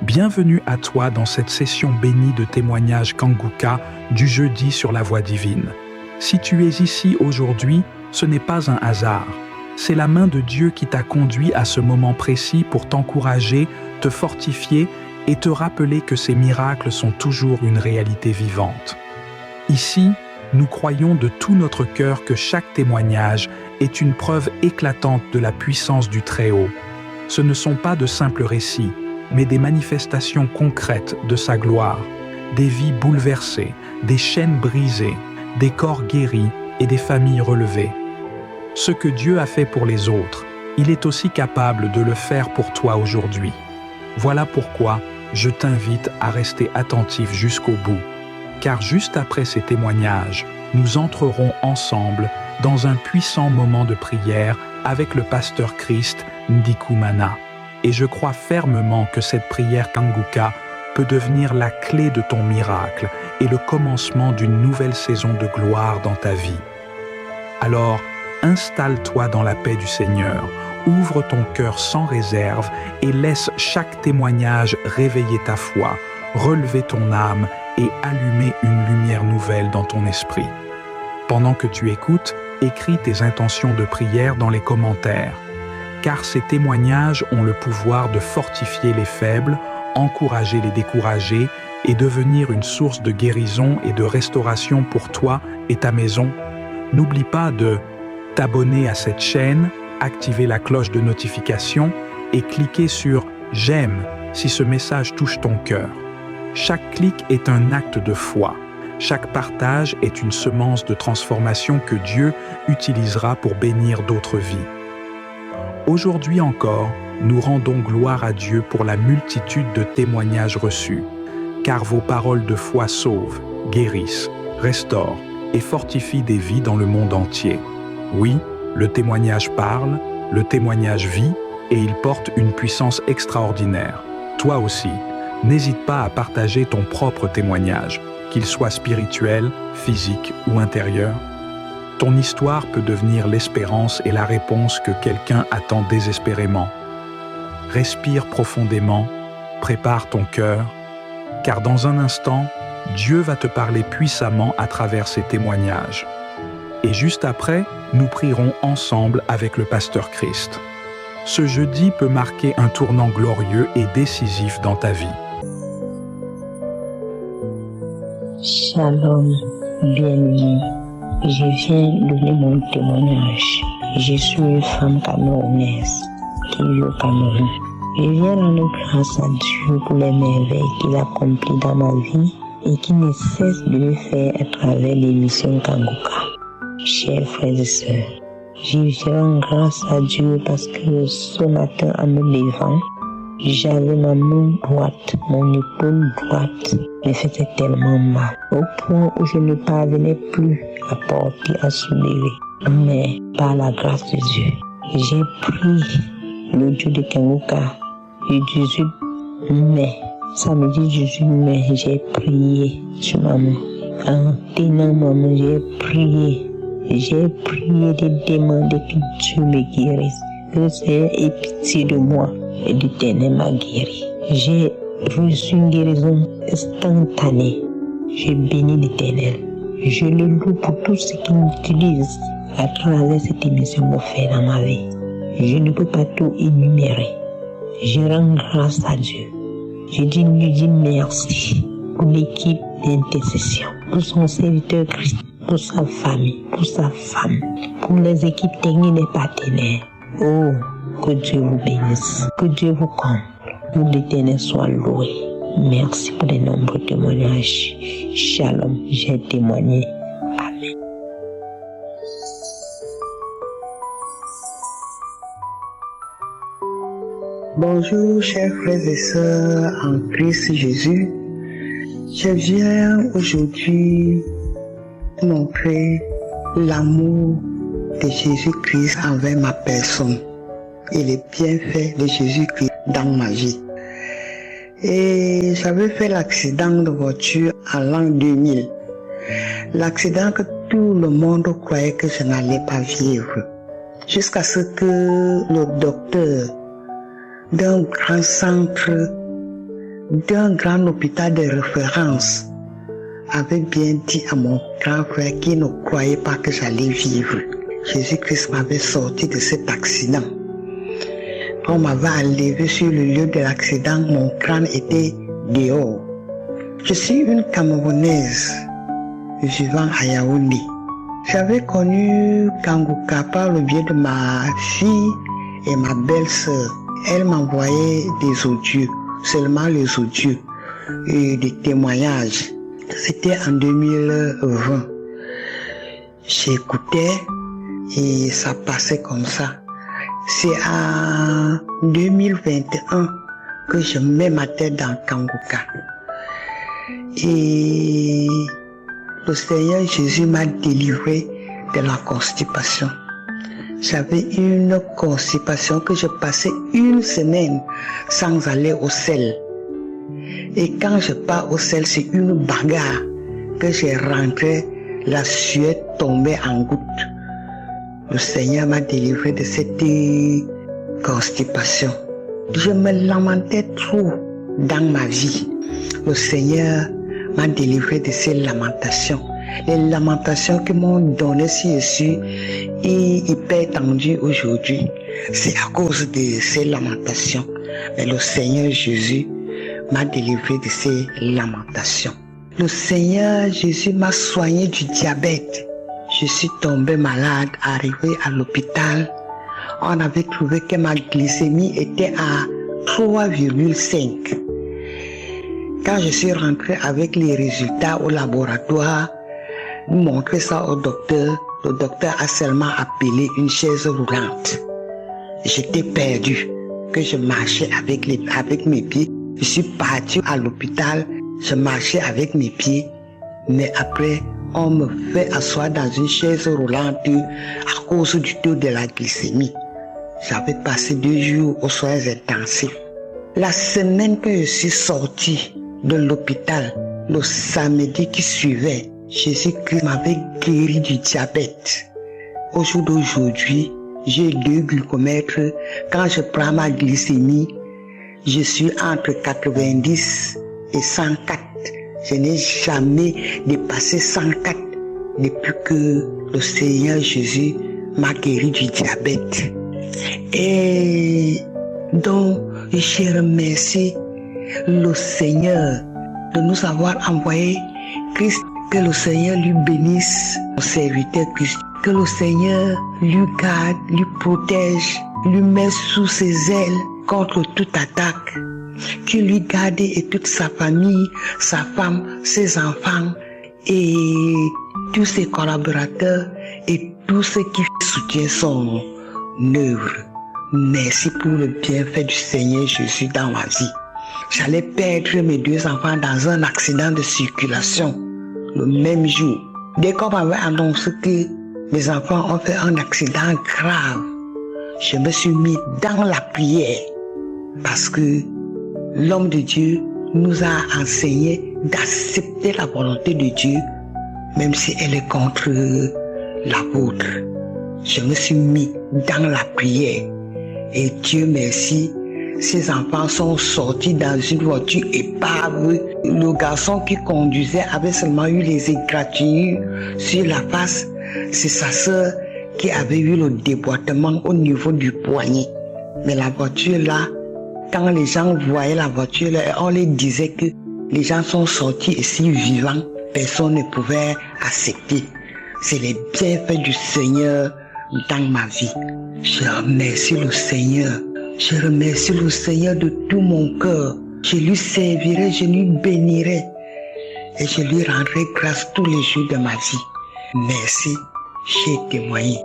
Bienvenue à toi dans cette session bénie de témoignages Kanguka du jeudi sur la voie divine. Si tu es ici aujourd'hui, ce n'est pas un hasard. C'est la main de Dieu qui t'a conduit à ce moment précis pour t'encourager, te fortifier et te rappeler que ces miracles sont toujours une réalité vivante. Ici, nous croyons de tout notre cœur que chaque témoignage est une preuve éclatante de la puissance du Très-Haut. Ce ne sont pas de simples récits, mais des manifestations concrètes de sa gloire, des vies bouleversées, des chaînes brisées, des corps guéris et des familles relevées. Ce que Dieu a fait pour les autres, il est aussi capable de le faire pour toi aujourd'hui. Voilà pourquoi je t'invite à rester attentif jusqu'au bout, car juste après ces témoignages, nous entrerons ensemble dans un puissant moment de prière avec le pasteur Christ Ndikumana. Et je crois fermement que cette prière Kanguka peut devenir la clé de ton miracle et le commencement d'une nouvelle saison de gloire dans ta vie. Alors, installe-toi dans la paix du Seigneur, ouvre ton cœur sans réserve et laisse chaque témoignage réveiller ta foi, relever ton âme et allumer une lumière nouvelle dans ton esprit. Pendant que tu écoutes, écris tes intentions de prière dans les commentaires, car ces témoignages ont le pouvoir de fortifier les faibles, encourager les découragés et devenir une source de guérison et de restauration pour toi et ta maison. N'oublie pas de t'abonner à cette chaîne, activer la cloche de notification et cliquer sur « J'aime » si ce message touche ton cœur. Chaque clic est un acte de foi. Chaque partage est une semence de transformation que Dieu utilisera pour bénir d'autres vies. Aujourd'hui encore, nous rendons gloire à Dieu pour la multitude de témoignages reçus, car vos paroles de foi sauvent, guérissent, restaurent et fortifient des vies dans le monde entier. Oui, le témoignage parle, le témoignage vit et il porte une puissance extraordinaire. Toi aussi, n'hésite pas à partager ton propre témoignage, qu'il soit spirituel, physique ou intérieur. Ton histoire peut devenir l'espérance et la réponse que quelqu'un attend désespérément. Respire profondément, prépare ton cœur, car dans un instant, Dieu va te parler puissamment à travers ces témoignages. Et juste après, nous prierons ensemble avec le pasteur Christ. Ce jeudi peut marquer un tournant glorieux et décisif dans ta vie. Shalom, bienvenue. Je viens donner mon témoignage. Je suis une femme camerounaise qui vit au Cameroun. Je viens rendre grâce à Dieu pour les merveilles qu'il accomplit dans ma vie et qui ne cesse de le faire à travers l'émission Kanguka. Chers frères et sœurs, je rends grâce à Dieu parce que ce matin en me levant, j'avais ma main droite, mon épaule droite me faisait tellement mal, au point où je ne parvenais plus à porter, à soulever. Mais par la grâce de Dieu, j'ai pris l'audio de Kanguka le 18 mai. Samedi 18 mai, j'ai prié sur ma main. En tenant ma main, j'ai prié de demander que Dieu me guérisse, que le Seigneur ait pitié de moi et l'Éternel m'a guéri. J'ai reçu une guérison instantanée. Je bénis l'Éternel. Je le loue pour tout ce qu'il utilise à travers cette émission pour faire dans ma vie. Je ne peux pas tout énumérer. Je rends grâce à Dieu. Je lui dis merci pour l'équipe d'intercession, pour son serviteur Christ, pour sa famille, pour sa femme, pour les équipes techniques et partenaires. Oh, que Dieu vous bénisse, que Dieu vous comble, que l'Éternel soit loué. Merci pour les nombreux témoignages. Shalom, j'ai témoigné. Amen. Bonjour, chers frères et sœurs en Christ Jésus. Je viens aujourd'hui montrer l'amour de Jésus-Christ envers ma personne et les bienfaits de Jésus-Christ dans ma vie. Et j'avais fait l'accident de voiture en l'an 2000. L'accident que tout le monde croyait que je n'allais pas vivre. Jusqu'à ce que le docteur d'un grand centre d'un grand hôpital de référence avait bien dit à mon grand frère qui ne croyait pas que j'allais vivre. Jésus-Christ m'avait sorti de cet accident. On m'avait enlevé sur le lieu de l'accident, mon crâne était dehors. Je suis une Camerounaise vivant à Yaoundé. J'avais connu Kanguka par le biais de ma fille et ma belle-sœur. Elle m'envoyait des audios, seulement les audios et des témoignages. C'était en 2020. J'écoutais et ça passait comme ça. C'est en 2021 que je mets ma tête dans Kanguka. Et le Seigneur Jésus m'a délivré de la constipation. J'avais une constipation que je passais une semaine sans aller au sel. Et quand je pars au sel, c'est une bagarre que j'ai rentré, la sueur tombait en gouttes. Le Seigneur m'a délivré de cette constipation. Je me lamentais trop dans ma vie. Le Seigneur m'a délivré de ces lamentations. Les lamentations qui m'ont donné si je suis hyper tendu aujourd'hui, c'est à cause de ces lamentations. Mais le Seigneur Jésus m'a délivré de ces lamentations. Le Seigneur Jésus m'a soigné du diabète. Je suis tombé malade, arrivé à l'hôpital. On avait trouvé que ma glycémie était à 3,5. Quand je suis rentré avec les résultats au laboratoire, montrer ça au docteur, le docteur a seulement appelé une chaise roulante. J'étais perdu, que je marchais avec mes pieds. Je suis parti à l'hôpital, je marchais avec mes pieds, mais après, on me fait asseoir dans une chaise roulante à cause du taux de la glycémie. J'avais passé 2 jours aux soins intensifs. La semaine que je suis sorti de l'hôpital, le samedi qui suivait, Jésus-Christ m'avait guéri du diabète. Au jour d'aujourd'hui, j'ai 2 glucomètres. Quand je prends ma glycémie, je suis entre 90 et 104. Je n'ai jamais dépassé 104 depuis que le Seigneur Jésus m'a guéri du diabète. Et donc, je remercie le Seigneur de nous avoir envoyé Christ. Que le Seigneur lui bénisse, mon serviteur Christ. Que le Seigneur lui garde, lui protège, lui met sous ses ailes contre toute attaque. Qu'il lui garde et toute sa famille, sa femme, ses enfants et tous ses collaborateurs et tous ceux qui soutiennent son œuvre. Merci pour le bienfait du Seigneur Jésus dans ma vie. J'allais perdre mes 2 enfants dans un accident de circulation le même jour. Dès qu'on m'avait annoncé que mes enfants ont fait un accident grave, je me suis mis dans la prière parce que l'homme de Dieu nous a enseigné d'accepter la volonté de Dieu même si elle est contre la vôtre. Je me suis mis dans la prière et Dieu merci, ces enfants sont sortis dans une voiture épave. Le garçon qui conduisait avait seulement eu les égratignures sur la face. C'est sa sœur qui avait eu le déboîtement au niveau du poignet. Mais la voiture là, quand les gens voyaient la voiture là, on les disait que les gens sont sortis ici vivants. Personne ne pouvait accepter. C'est les bienfaits du Seigneur dans ma vie. Je remercie le Seigneur. Je remercie le Seigneur de tout mon cœur. Je lui servirai, je lui bénirai et je lui rendrai grâce tous les jours de ma vie. Merci, j'ai témoigné.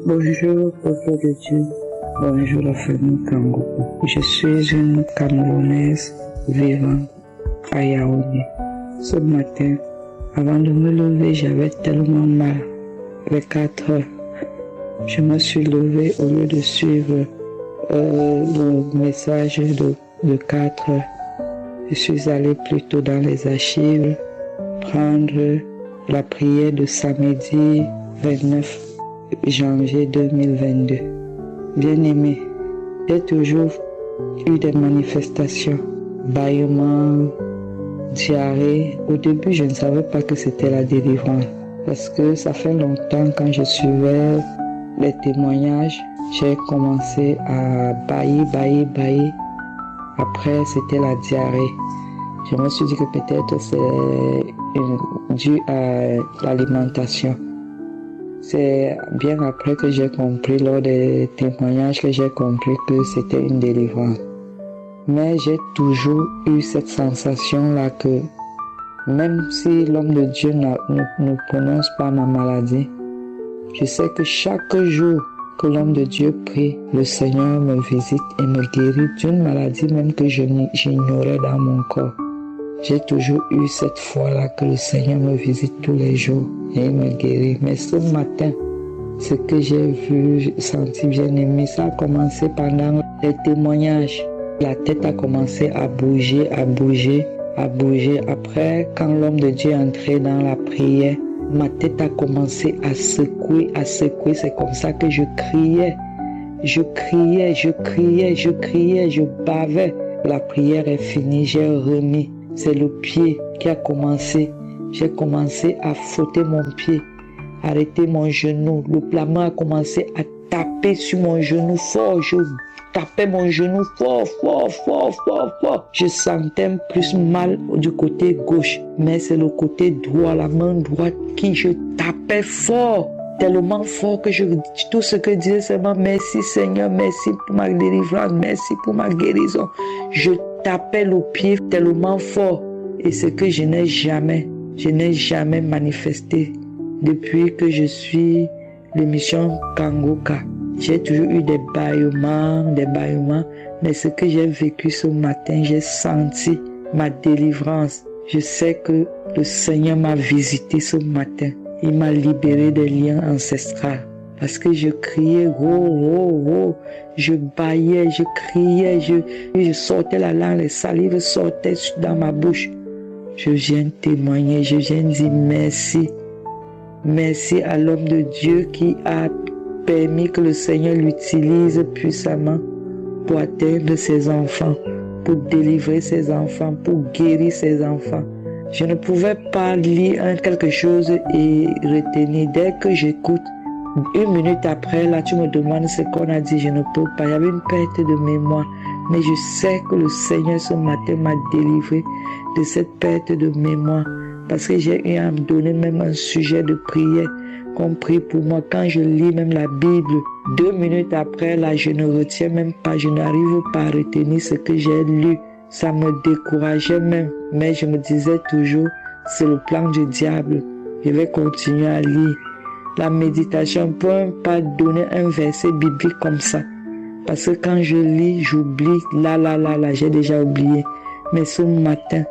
Bonjour, peuple de Dieu. Bonjour, la famille Kango. Je suis une Camerounaise vivant à Yaoundé. Ce matin, avant de me lever, j'avais tellement mal. Les 4 heures, je me suis levée au lieu de suivre le message de 4 heures. Je suis allée plutôt dans les archives prendre la prière de samedi 29 janvier 2022. Bien-aimé, j'ai toujours eu des manifestations, bâillements, diarrhée. Au début, je ne savais pas que c'était la délivrance. Parce que ça fait longtemps, quand je suivais les témoignages, j'ai commencé à bailler. Après, c'était la diarrhée. Je me suis dit que peut-être c'est dû à l'alimentation. C'est bien après que j'ai compris, lors des témoignages, que j'ai compris que c'était une délivrance. Mais j'ai toujours eu cette sensation-là que même si l'homme de Dieu ne prononce pas ma maladie, je sais que chaque jour que l'homme de Dieu prie, le Seigneur me visite et me guérit d'une maladie même que j'ignorais dans mon corps. J'ai toujours eu cette foi-là que le Seigneur me visite tous les jours et il me guérit. Mais ce matin, ce que j'ai vu, senti, bien aimé, ça a commencé pendant les témoignages. La tête a commencé à bouger. Après, quand l'homme de Dieu est entré dans la prière, ma tête a commencé à secouer. C'est comme ça que je criais. Je bavais. La prière est finie, j'ai remis. C'est le pied qui a commencé. J'ai commencé à frotter mon pied, arrêter mon genou. La main a commencé à taper sur mon genou fort. Je tapais mon genou fort. Je sentais plus mal du côté gauche, mais c'est le côté droit, la main droite qui je tapais fort. Tellement fort que tout ce que je disais seulement merci Seigneur, merci pour ma délivrance, merci pour ma guérison. Je tapais le pied tellement fort et ce que je n'ai jamais manifesté depuis que je suis l'émission Kanguka. J'ai toujours eu des bâillements, mais ce que j'ai vécu ce matin, j'ai senti ma délivrance. Je sais que le Seigneur m'a visité ce matin. Il m'a libéré des liens ancestraux. Parce que je criais, je bâillais, je criais, je sortais la langue, les salives sortaient dans ma bouche. Je viens témoigner, je viens dire merci. Merci à l'homme de Dieu qui a permis que le Seigneur l'utilise puissamment pour atteindre ses enfants, pour délivrer ses enfants, pour guérir ses enfants. Je ne pouvais pas lire quelque chose et retenir. Dès que j'écoute, 1 minute après, là, tu me demandes ce qu'on a dit, je ne peux pas. Il y avait une perte de mémoire. Mais je sais que le Seigneur ce matin m'a délivré de cette perte de mémoire. Parce que j'ai eu à me donner même un sujet de prière qu'on prie pour moi. Quand je lis même la Bible, 2 minutes après, là, je ne retiens même pas, je n'arrive pas à retenir ce que j'ai lu. Ça me décourageait même. Mais je me disais toujours, c'est le plan du diable. Je vais continuer à lire. La méditation peut pas donner un verset biblique comme ça. Parce que quand je lis, j'oublie. Là, j'ai déjà oublié. Mais ce matin,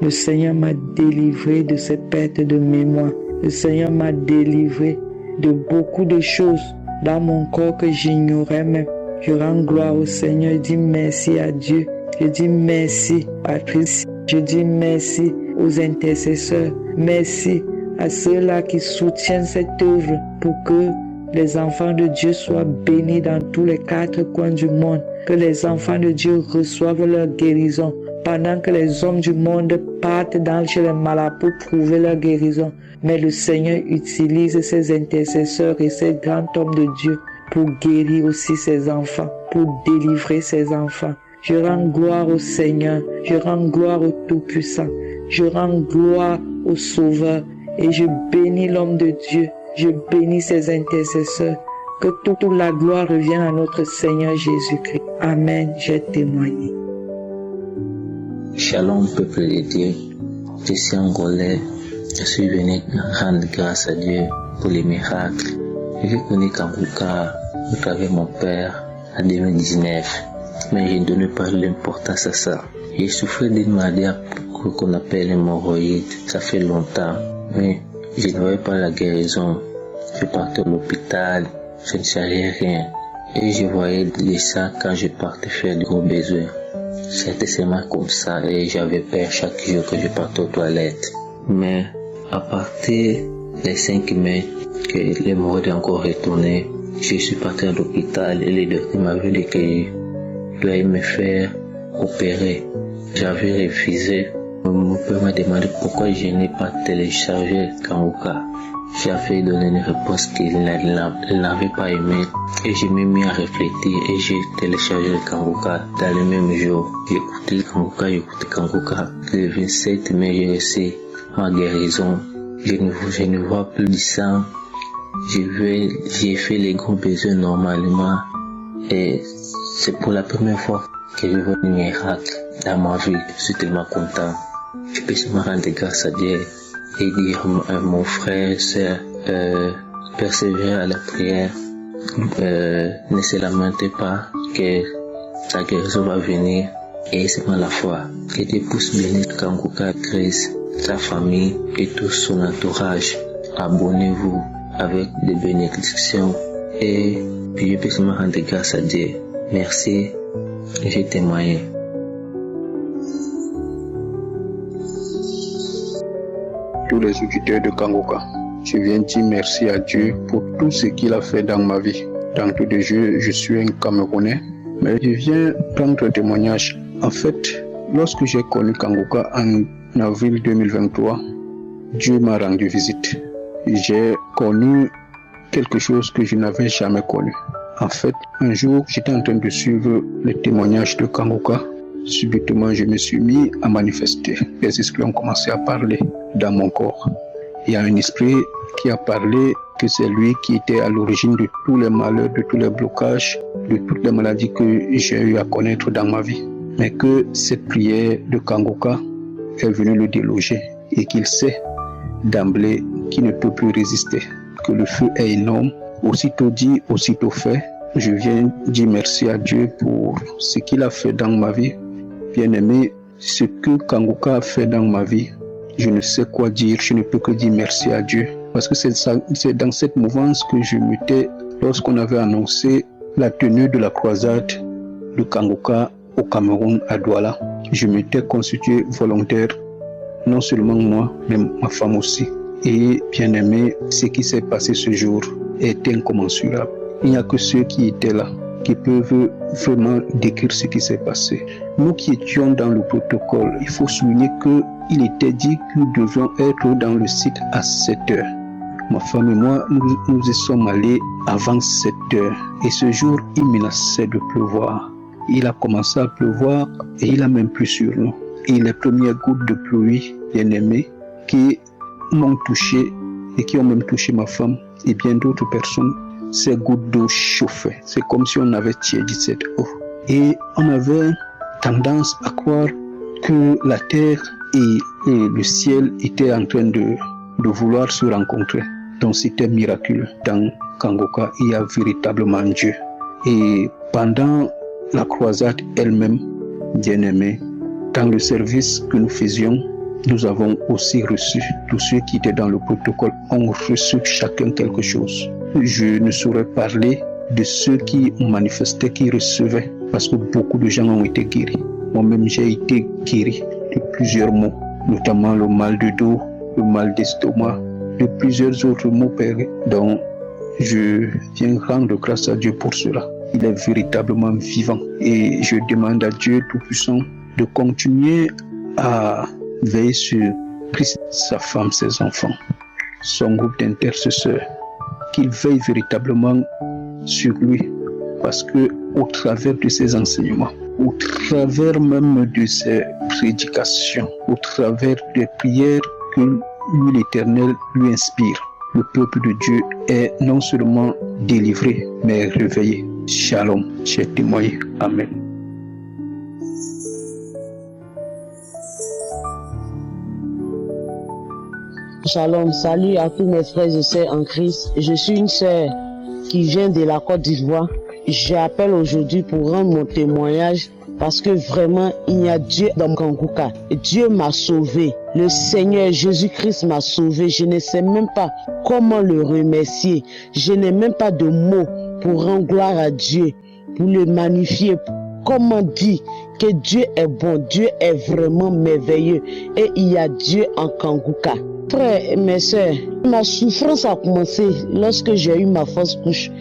le Seigneur m'a délivré de cette perte de mémoire. Le Seigneur m'a délivré de beaucoup de choses dans mon corps que j'ignorais même. Je rends gloire au Seigneur. Je dis merci à Dieu. Je dis merci Patrice. Je dis merci aux intercesseurs. Merci à ceux-là qui soutiennent cette œuvre pour que les enfants de Dieu soient bénis dans tous les 4 coins du monde. Que les enfants de Dieu reçoivent leur guérison. Pendant que les hommes du monde partent chez les malades pour trouver leur guérison. Mais le Seigneur utilise ses intercesseurs et ces grands hommes de Dieu pour guérir aussi ses enfants, pour délivrer ses enfants. Je rends gloire au Seigneur, je rends gloire au Tout-Puissant, je rends gloire au Sauveur et je bénis l'homme de Dieu, je bénis ses intercesseurs. Que toute la gloire revienne à notre Seigneur Jésus-Christ. Amen, j'ai témoigné. Shalom, peuple de Dieu. Je suis angolais. Je suis venu rendre grâce à Dieu pour les miracles. J'ai connu Kanguka au travers de mon père en 2019. Mais je ne donnais pas l'importance à ça. J'ai souffert d'une maladie qu'on appelle l'hémorroïde. Ça fait longtemps. Mais je n'avais pas la guérison. Je partais à l'hôpital. Je ne savais rien. Et je voyais les sangs quand je partais faire de gros besoins. C'était seulement comme ça et j'avais peur chaque jour que je partais aux toilettes. Mais à partir le 5 mai, que l'hémorroïde est encore retourné. Je suis parti à l'hôpital et le docteur m'avait dit qu'il doit me faire opérer. J'avais refusé. Mon père m'a demandé pourquoi je n'ai pas téléchargé Kanguka. J'avais donné une réponse qu'il n'avait pas aimé et je m'ai mis à réfléchir et j'ai téléchargé le Kanguka dans le même jour. J'ai écouté Kanguka. Le 27 mai, j'ai reçu ma guérison. Je ne vois plus du sang. J'ai fait les gros besoins normalement et c'est pour la première fois que je vois un miracle dans ma vie. Je suis tellement content. Je peux seulement rendre grâce à Dieu et dire à mon frère, sœur, persévérer à la prière, ne se lamentez pas que la guérison va venir et c'est pas la foi. Que Dieu puisse bénir Kanguka, Chris, sa famille et tout son entourage. Abonnez-vous avec des bénédictions et puis je peux seulement rendre grâce à Dieu. Merci, je témoigne. Tous les auditeurs de Kanguka, je viens dire merci à Dieu pour tout ce qu'il a fait dans ma vie. Dans tout de jeu, je suis un Camerounais, mais je viens prendre un témoignage. En fait, lorsque j'ai connu Kanguka en avril 2023, Dieu m'a rendu visite. J'ai connu quelque chose que je n'avais jamais connu. En fait, un jour, j'étais en train de suivre les témoignages de Kanguka. Subitement, je me suis mis à manifester. Les esprits ont commencé à parler dans mon corps. Il y a un esprit qui a parlé que c'est lui qui était à l'origine de tous les malheurs, de tous les blocages, de toutes les maladies que j'ai eu à connaître dans ma vie. Mais que cette prière de Kanguka est venue le déloger et qu'il sait d'emblée qu'il ne peut plus résister, que le feu est énorme. Aussitôt dit, aussitôt fait, je viens dire merci à Dieu pour ce qu'il a fait dans ma vie. Bien-aimé, ce que Kanguka a fait dans ma vie, je ne sais quoi dire, je ne peux que dire merci à Dieu. Parce que c'est dans cette mouvance que je m'étais, lorsqu'on avait annoncé la tenue de la croisade de Kanguka au Cameroun, à Douala, je m'étais constitué volontaire, non seulement moi, mais ma femme aussi. Et bien aimé, ce qui s'est passé ce jour est incommensurable. Il n'y a que ceux qui étaient là qui peuvent vraiment décrire ce qui s'est passé. Nous qui étions dans le protocole, il faut souligner qu'il était dit que nous devions être dans le site à 7 heures. Ma femme et moi, nous y sommes allés avant 7 heures. Et ce jour, il menaçait de pleuvoir. Il a commencé à pleuvoir et il a même plu sur nous. Et les premières gouttes de pluie, bien aimées, qui m'ont touché et qui ont même touché ma femme et bien d'autres personnes, ces gouttes d'eau chauffaient. C'est comme si on avait tiédi cette eau. Et on avait tendance à croire que la terre et le ciel étaient en train de vouloir se rencontrer. Donc c'était miraculeux. Dans Kanguka, il y a véritablement Dieu. Et pendant la croisade elle-même, bien-aimée, dans le service que nous faisions, nous avons aussi reçu, tous ceux qui étaient dans le protocole ont reçu chacun quelque chose. Je ne saurais parler de ceux qui ont manifesté, qui recevaient, parce que beaucoup de gens ont été guéris. Moi-même, j'ai été guéri de plusieurs maux, notamment le mal de dos, le mal d'estomac, de plusieurs autres maux pérés. Donc, je viens rendre grâce à Dieu pour cela. Il est véritablement vivant. Et je demande à Dieu Tout-Puissant de continuer à veiller sur Christ, sa femme, ses enfants, son groupe d'intercesseurs, qu'il veille véritablement sur lui, parce que au travers de ses enseignements, au travers même de ses prédications, au travers des prières que lui, l'Éternel, lui inspire, le peuple de Dieu est non seulement délivré, mais réveillé. Shalom, j'ai témoigné. Amen. Shalom, salut à tous mes frères et sœurs en Christ. Je suis une sœur qui vient de la Côte d'Ivoire. J'appelle aujourd'hui pour rendre mon témoignage parce que vraiment, il y a Dieu dans Kanguka. Dieu m'a sauvé. Le Seigneur Jésus-Christ m'a sauvé. Je ne sais même pas comment le remercier. Je n'ai même pas de mots pour rendre gloire à Dieu, pour le magnifier. Comment dire que Dieu est bon, Dieu est vraiment merveilleux et il y a Dieu en Kanguka. Frères, mes soeurs, ma souffrance a commencé lorsque j'ai eu ma fausse couche,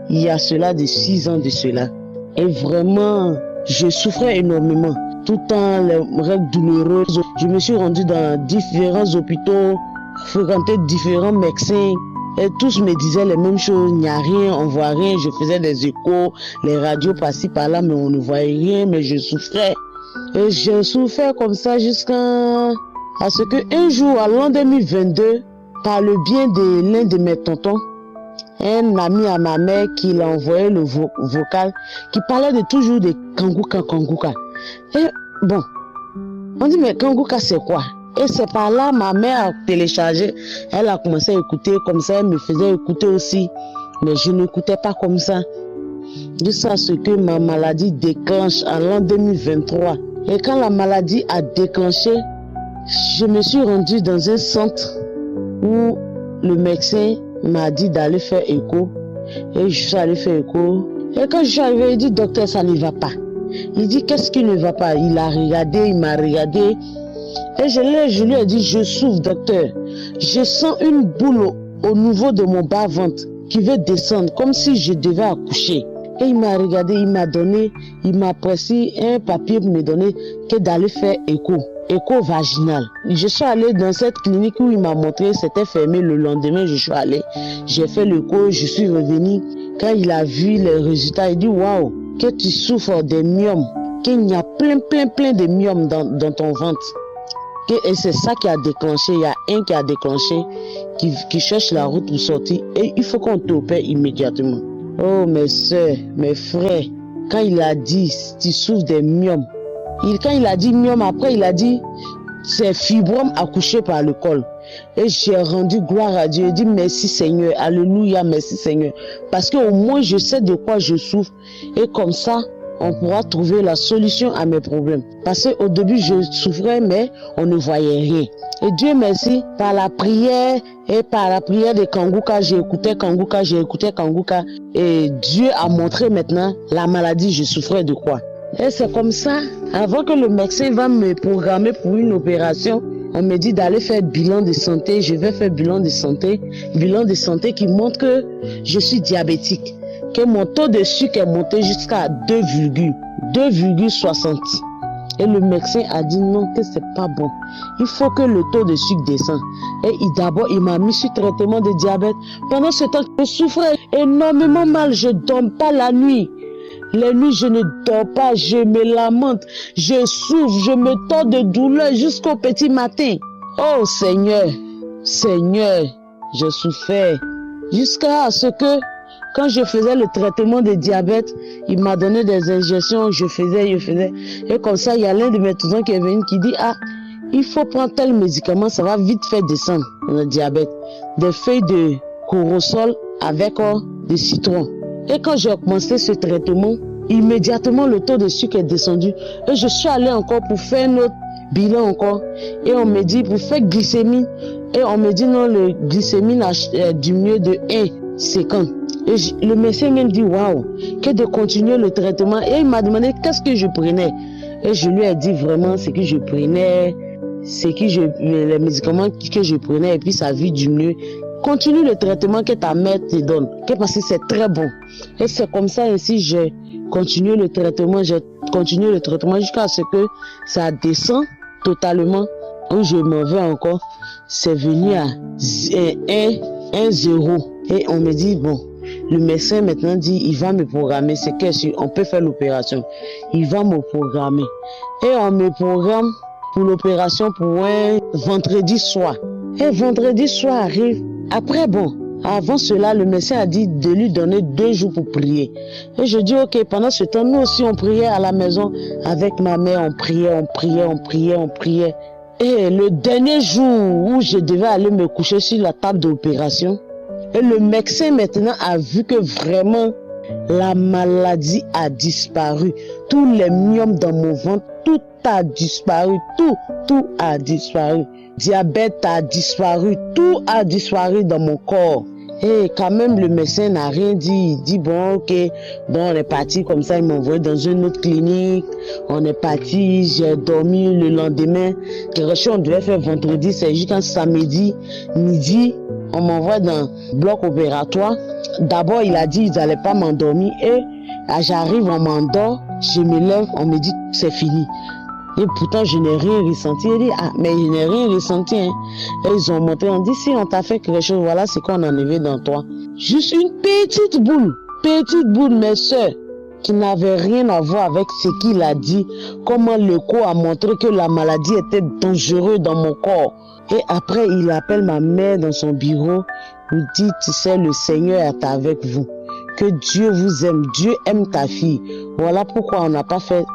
il y a cela de 6 ans de cela. Et vraiment, je souffrais énormément. Tout le temps, les règles douloureuses. Je me suis rendue dans différents hôpitaux, fréquenté différents médecins. Et tous me disaient les mêmes choses. Il n'y a rien, on ne voit rien. Je faisais des échos, les radios passaient par là, mais on ne voyait rien. Mais je souffrais. Et je souffrais comme ça jusqu'à ce qu'un jour, à l'an 2022, par le bien de l'un de mes tontons, un ami à ma mère qui l'a envoyé le vocal, qui parlait toujours de Kangouka. Et bon, on dit mais Kangouka c'est quoi? Et c'est par là ma mère a téléchargé, elle a commencé à écouter comme ça, elle me faisait écouter aussi, mais je n'écoutais pas comme ça. Jusqu'à ce que ma maladie déclenche en l'an 2023. Et quand la maladie a déclenché, je me suis rendue dans un centre où le médecin m'a dit d'aller faire écho. Et je suis allée faire écho. Et quand je suis arrivée, il dit, docteur, ça ne va pas. Il dit, qu'est-ce qui ne va pas? Il a regardé, il m'a regardé. Et je lui ai dit, je souffre, docteur. Je sens une boule au niveau de mon bas-ventre qui veut descendre, comme si je devais accoucher. Et il m'a regardé, il m'a pressé un papier pour me donner que d'aller faire écho vaginal. Je suis allée dans cette clinique où il m'a montré, c'était fermé. Le lendemain, je suis allée, j'ai fait l'écho, je suis revenue. Quand il a vu les résultats, il dit waouh, que tu souffres des myomes, qu'il y a plein de myomes dans ton ventre. Et c'est ça qui a déclenché, il y a un qui a déclenché, qui cherche la route pour sortir, et il faut qu'on t'opère immédiatement. Oh mes soeurs, mes frères, quand il a dit tu souffres des myomes, quand il a dit myome, après il a dit c'est fibrome accouché par le col. Et j'ai rendu gloire à Dieu, j'ai dit merci Seigneur, alléluia, merci Seigneur, parce qu'au moins je sais de quoi je souffre, et comme ça on pourra trouver la solution à mes problèmes. Parce qu'au début je souffrais mais on ne voyait rien. Et Dieu merci, par la prière de Kangouka, j'ai écouté Kangouka, et Dieu a montré maintenant la maladie, je souffrais de quoi. Et c'est comme ça, avant que le médecin va me programmer pour une opération, on me dit d'aller faire bilan de santé. Je vais faire bilan de santé qui montre que je suis diabétique, que mon taux de sucre est monté jusqu'à 2,60. Et le médecin a dit non, que c'est pas bon. Il faut que le taux de sucre descende. Et d'abord, il m'a mis sur traitement de diabète. Pendant ce temps, je souffrais énormément mal. Je ne dors pas la nuit. Les nuits, je ne dors pas, je me lamente, je souffre, je me tords de douleur jusqu'au petit matin. Oh Seigneur, je souffrais. Jusqu'à ce que, quand je faisais le traitement de diabète, il m'a donné des injections, je faisais. Et comme ça, il y a l'un de mes tontons qui est venu qui dit, il faut prendre tel médicament, ça va vite faire descendre le diabète. Des feuilles de corosol avec du citron. Et quand j'ai commencé ce traitement, immédiatement le taux de sucre est descendu. Et je suis allée encore pour faire un autre bilan encore. Et on me dit pour faire glycémie. Et on me dit non, le glycémie a diminué de 1,50. Et le médecin me dit waouh, que de continuer le traitement. Et il m'a demandé qu'est-ce que je prenais. Et je lui ai dit vraiment ce que je prenais, les médicaments que je prenais, et puis ça a vu diminuer. Continue le traitement que ta mère te donne, parce que c'est très bon. Et c'est comme ça ainsi, j'ai continué le traitement jusqu'à ce que ça descend totalement. Où je m'en vais encore, c'est venu à 1,0. Et on me dit, bon, le médecin maintenant dit, il va me programmer, c'est qu'on peut faire l'opération. Il va me programmer. Et on me programme pour l'opération pour un vendredi soir. Et vendredi soir arrive. Après, avant cela, le médecin a dit de lui donner 2 jours pour prier. Et je dis, ok, pendant ce temps, nous aussi, on priait à la maison avec ma mère, on priait. Et le dernier jour où je devais aller me coucher sur la table d'opération, et le médecin maintenant a vu que vraiment, la maladie a disparu. Tous les myomes dans mon ventre, tout a disparu, tout a disparu. Diabète a disparu, tout a disparu dans mon corps. Et quand même, le médecin n'a rien dit. Il dit, bon, ok, bon, on est parti comme ça. Il m'a envoyé dans une autre clinique. On est parti, j'ai dormi le lendemain. Quelque chose on devait faire vendredi, c'est juste quand samedi, midi, on m'envoie dans le bloc opératoire. D'abord, il a dit, ils n'allaient pas m'endormir. Et j'arrive, on m'endort, je me lève, on me dit, c'est fini. Et pourtant, je n'ai rien ressenti. Il dit, ah, mais je n'ai rien ressenti. Hein. Et ils ont montré, on dit, si on t'a fait quelque chose, voilà ce qu'on a enlevé dans toi. Juste une petite boule, mes soeurs, qui n'avait rien à voir avec ce qu'il a dit. Comment le corps a montré que la maladie était dangereuse dans mon corps. Et après, il appelle ma mère dans son bureau. Il dit, tu sais, le Seigneur est avec vous. Que Dieu vous aime, Dieu aime ta fille. Voilà pourquoi on n'a pas fait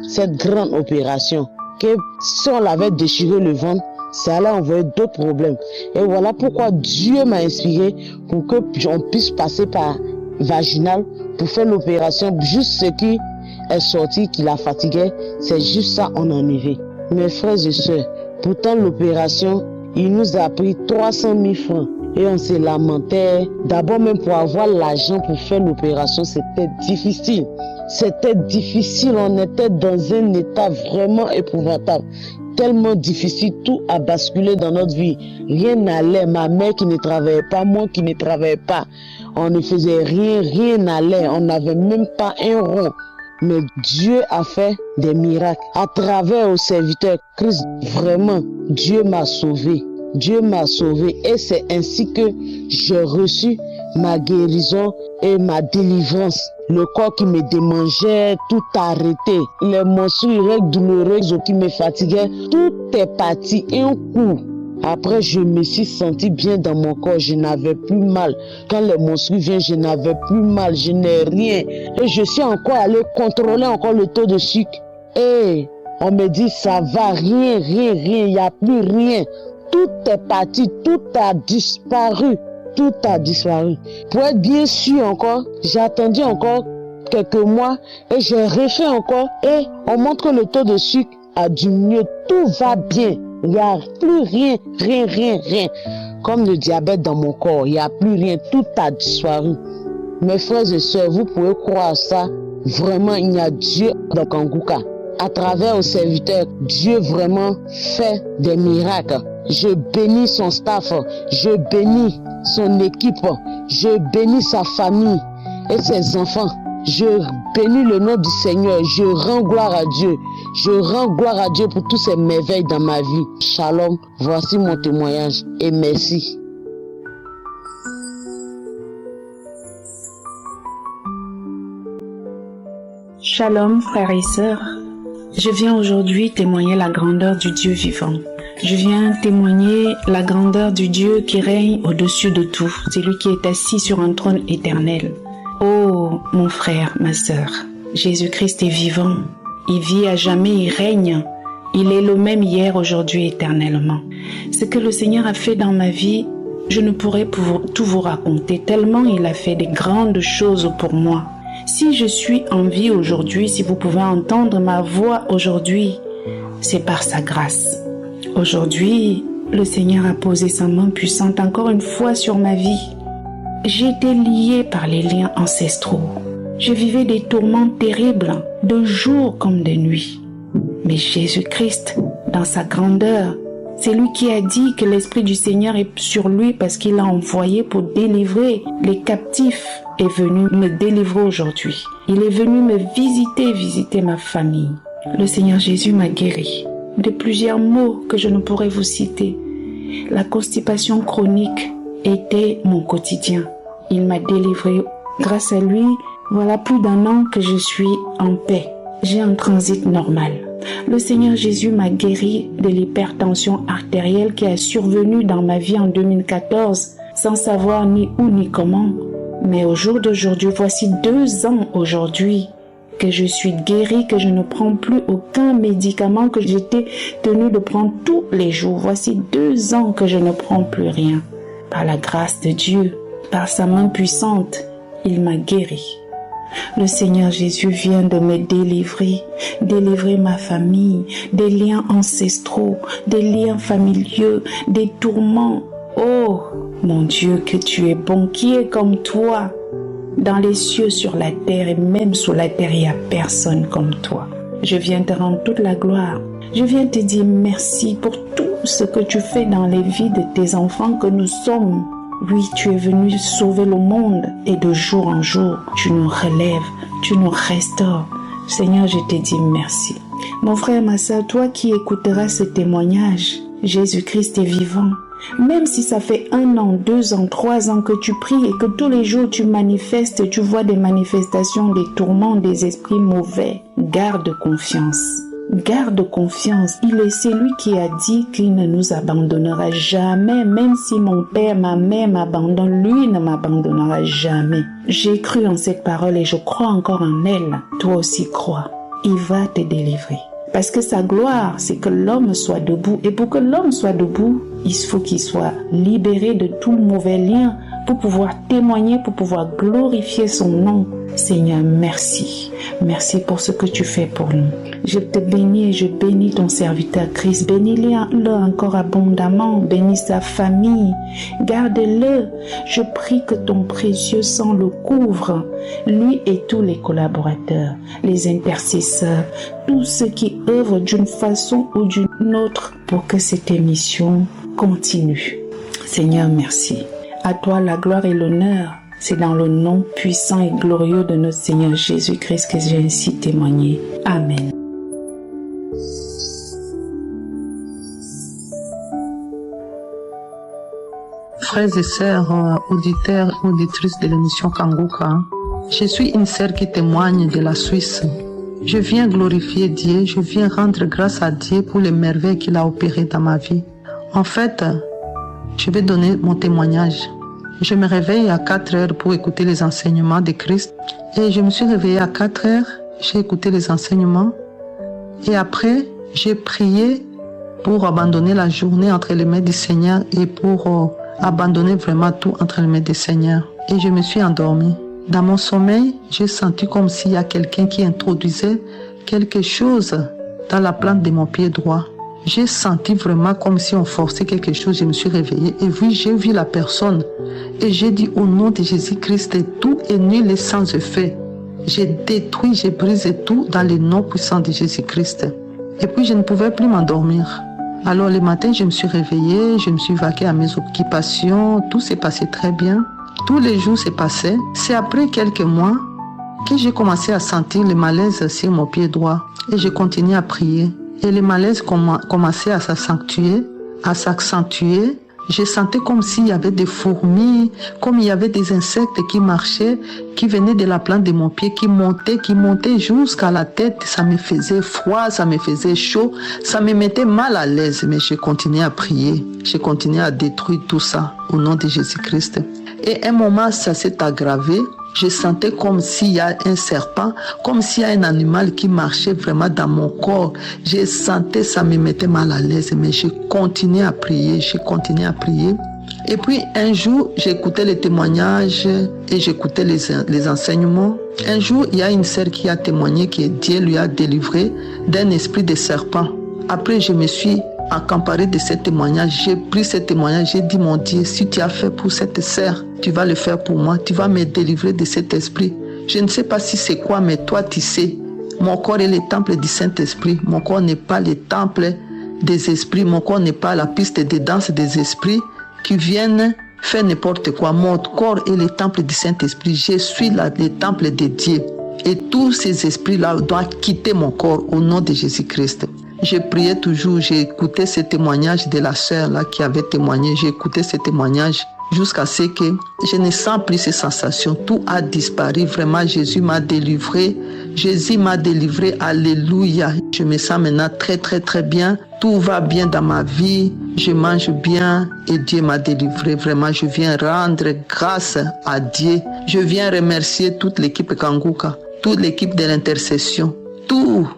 cette grande opération. Que si on l'avait déchiré le ventre, ça allait envoyer d'autres problèmes. Et voilà pourquoi Dieu m'a inspiré pour que on puisse passer par vaginal pour faire l'opération. Juste ce qui est sorti, qui la fatiguait, c'est juste ça on a enlevé. Mes frères et sœurs, pourtant l'opération, il nous a pris 300 000 francs. Et on se lamentait. D'abord même pour avoir l'argent pour faire l'opération, c'était difficile. On était dans un état vraiment épouvantable. Tellement difficile, tout a basculé dans notre vie. Rien n'allait. Ma mère qui ne travaillait pas, moi qui ne travaillais pas. On ne faisait rien n'allait. On n'avait même pas un rond. Mais Dieu a fait des miracles. À travers au serviteur Christ, vraiment, Dieu m'a sauvé. Dieu m'a sauvé et c'est ainsi que j'ai reçu ma guérison et ma délivrance. Le corps qui me démangeait, tout a arrêté. Les menstrues douloureuses qui me fatiguaient, tout est parti un coup. Après, je me suis senti bien dans mon corps, je n'avais plus mal. Quand les menstrues viennent, je n'avais plus mal, je n'ai rien. Et je suis encore allé contrôler encore le taux de sucre. Et on me dit, ça va, rien, il n'y a plus rien. Tout est parti, tout a disparu. Pour être bien sûr encore, j'ai attendu encore quelques mois et j'ai refait encore et on montre que le taux de sucre a diminué. Tout va bien. Il n'y a plus rien. Comme le diabète dans mon corps, il n'y a plus rien. Tout a disparu. Mes frères et sœurs, vous pouvez croire ça. Vraiment, il y a Dieu dans Kangouka. À travers au serviteur, Dieu vraiment fait des miracles. Je bénis son staff, je bénis son équipe, je bénis sa famille et ses enfants. Je bénis le nom du Seigneur, je rends gloire à Dieu. Je rends gloire à Dieu pour tous ces merveilles dans ma vie. Shalom, voici mon témoignage et merci. Shalom, frères et sœurs. Je viens aujourd'hui témoigner la grandeur du Dieu vivant. Je viens témoigner la grandeur du Dieu qui règne au-dessus de tout, celui qui est assis sur un trône éternel. Oh, mon frère, ma sœur, Jésus-Christ est vivant. Il vit à jamais, il règne. Il est le même hier, aujourd'hui, éternellement. Ce que le Seigneur a fait dans ma vie, je ne pourrais tout vous raconter, tellement il a fait des grandes choses pour moi. Si je suis en vie aujourd'hui, si vous pouvez entendre ma voix aujourd'hui, c'est par sa grâce. Aujourd'hui, le Seigneur a posé sa main puissante encore une fois sur ma vie. J'étais liée par les liens ancestraux. Je vivais des tourments terribles, de jour comme de nuit. Mais Jésus-Christ, dans sa grandeur, c'est lui qui a dit que l'Esprit du Seigneur est sur lui parce qu'il l'a envoyé pour délivrer les captifs. Est venu me délivrer aujourd'hui. Il est venu me visiter ma famille. Le Seigneur Jésus m'a guéri de plusieurs maux que je ne pourrais vous citer. La constipation chronique était mon quotidien. Il m'a délivré. Grâce à lui, voilà plus d'1 an que je suis en paix. J'ai un transit normal. Le Seigneur Jésus m'a guéri de l'hypertension artérielle qui a survenu dans ma vie en 2014 sans savoir ni où ni comment. Mais au jour d'aujourd'hui, voici 2 ans aujourd'hui que je suis guérie, que je ne prends plus aucun médicament que j'étais tenue de prendre tous les jours. Voici 2 ans que je ne prends plus rien. Par la grâce de Dieu, par sa main puissante, il m'a guéri. Le Seigneur Jésus vient de me délivrer ma famille, des liens ancestraux, des liens familiaux, des tourments. Oh, Mon Dieu, que tu es bon, qui est comme toi? Dans les cieux, sur la terre et même sous la terre, il n'y a personne comme toi. Je viens te rendre toute la gloire. Je viens te dire merci pour tout ce que tu fais dans les vies de tes enfants que nous sommes. Oui, tu es venu sauver le monde et de jour en jour, tu nous relèves, tu nous restaures. Seigneur, je te dis merci. Mon frère, ma soeur, toi qui écouteras ce témoignage, Jésus-Christ est vivant. Même si ça fait 1 an, 2 ans, 3 ans que tu pries et que tous les jours tu manifestes, tu vois des manifestations, des tourments, des esprits mauvais, garde confiance. Garde confiance. Il est celui qui a dit qu'il ne nous abandonnera jamais. Même si mon père, ma mère m'abandonnent, lui ne m'abandonnera jamais. J'ai cru en cette parole et je crois encore en elle. Toi aussi crois. Il va te délivrer. Parce que sa gloire, c'est que l'homme soit debout. Et pour que l'homme soit debout, il faut qu'il soit libéré de tout mauvais lien pour pouvoir témoigner, pour pouvoir glorifier son nom. Seigneur, merci. Merci pour ce que tu fais pour nous. Je te bénis et je bénis ton serviteur Christ. Bénis-le encore abondamment. Bénis sa famille. Garde-le. Je prie que ton précieux sang le couvre. Lui et tous les collaborateurs, les intercesseurs, tous ceux qui œuvrent d'une façon ou d'une autre pour que cette émission continue. Seigneur, merci. À toi la gloire et l'honneur. C'est dans le nom puissant et glorieux de notre Seigneur Jésus-Christ que j'ai ainsi témoigné. Amen. Frères et sœurs, auditeurs et auditrices de l'émission Kanguka, je suis une sœur qui témoigne de la Suisse. Je viens glorifier Dieu, je viens rendre grâce à Dieu pour les merveilles qu'il a opérées dans ma vie. En fait, je vais donner mon témoignage. Je me réveille à 4 heures pour écouter les enseignements de Christ. Et je me suis réveillée à 4 heures, j'ai écouté les enseignements. Et après, j'ai prié pour abandonner la journée entre les mains du Seigneur et pour abandonner vraiment tout entre les mains du Seigneur. Et je me suis endormie. Dans mon sommeil, j'ai senti comme s'il y a quelqu'un qui introduisait quelque chose dans la plante de mon pied droit. J'ai senti vraiment comme si on forçait quelque chose. Je me suis réveillée et j'ai vu la personne. Et j'ai dit au nom de Jésus-Christ, tout est nul et sans effet. J'ai détruit, j'ai brisé tout dans le nom puissant de Jésus-Christ. Et puis je ne pouvais plus m'endormir. Alors le matin, je me suis réveillée, je me suis vaquée à mes occupations. Tout s'est passé très bien. Tous les jours s'est passé. C'est après quelques mois que j'ai commencé à sentir le malaise sur mon pied droit. Et j'ai continué à prier. Et le malaise commençait à s'accentuer. Je sentais comme s'il y avait des fourmis, comme il y avait des insectes qui marchaient, qui venaient de la plante de mon pied, qui montaient jusqu'à la tête. Ça me faisait froid, ça me faisait chaud, ça me mettait mal à l'aise. Mais je continuais à prier, je continuais à détruire tout ça au nom de Jésus-Christ. Et un moment, ça s'est aggravé. Je sentais comme s'il y a un serpent, comme s'il y a un animal qui marchait vraiment dans mon corps. Je sentais, ça me mettait mal à l'aise, mais je continuais à prier, Et puis un jour, j'écoutais les témoignages et j'écoutais les enseignements. Un jour, il y a une sœur qui a témoigné que Dieu lui a délivré d'un esprit de serpent. Après, je me suis accaparé de ce témoignage. J'ai pris ce témoignage, j'ai dit, mon Dieu, si tu as fait pour cette sœur, tu vas le faire pour moi, tu vas me délivrer de cet esprit. Je ne sais pas si c'est quoi, mais toi tu sais. Mon corps est le temple du Saint-Esprit. Mon corps n'est pas le temple des esprits. Mon corps n'est pas la piste de danse des esprits qui viennent faire n'importe quoi. Mon corps est le temple du Saint-Esprit. Je suis le temple de Dieu. Et tous ces esprits-là doivent quitter mon corps au nom de Jésus-Christ. Je priais toujours, j'ai écouté ce témoignage de la sœur là qui avait témoigné. J'ai écouté ce témoignage jusqu'à ce que je ne sens plus ces sensations. Tout a disparu. Vraiment, Jésus m'a délivré. Jésus m'a délivré. Alléluia. Je me sens maintenant très, très, très bien. Tout va bien dans ma vie. Je mange bien et Dieu m'a délivré. Vraiment, je viens rendre grâce à Dieu. Je viens remercier toute l'équipe Kanguka, toute l'équipe de l'intercession, toute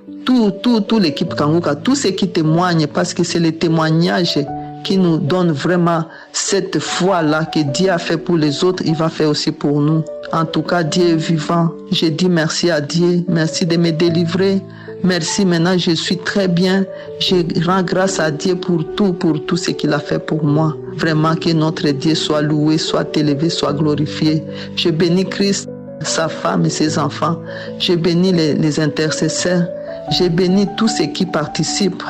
l'équipe Kanguka, tous ceux qui témoignent, parce que c'est le témoignage qui nous donne vraiment cette foi-là que Dieu a fait pour les autres, il va faire aussi pour nous. En tout cas, Dieu est vivant. Je dis merci à Dieu, merci de me délivrer. Merci, maintenant je suis très bien. Je rends grâce à Dieu pour tout ce qu'il a fait pour moi. Vraiment que notre Dieu soit loué, soit élevé, soit glorifié. Je bénis Christ, sa femme et ses enfants. Je bénis les intercesseurs. Je bénis tous ceux qui participent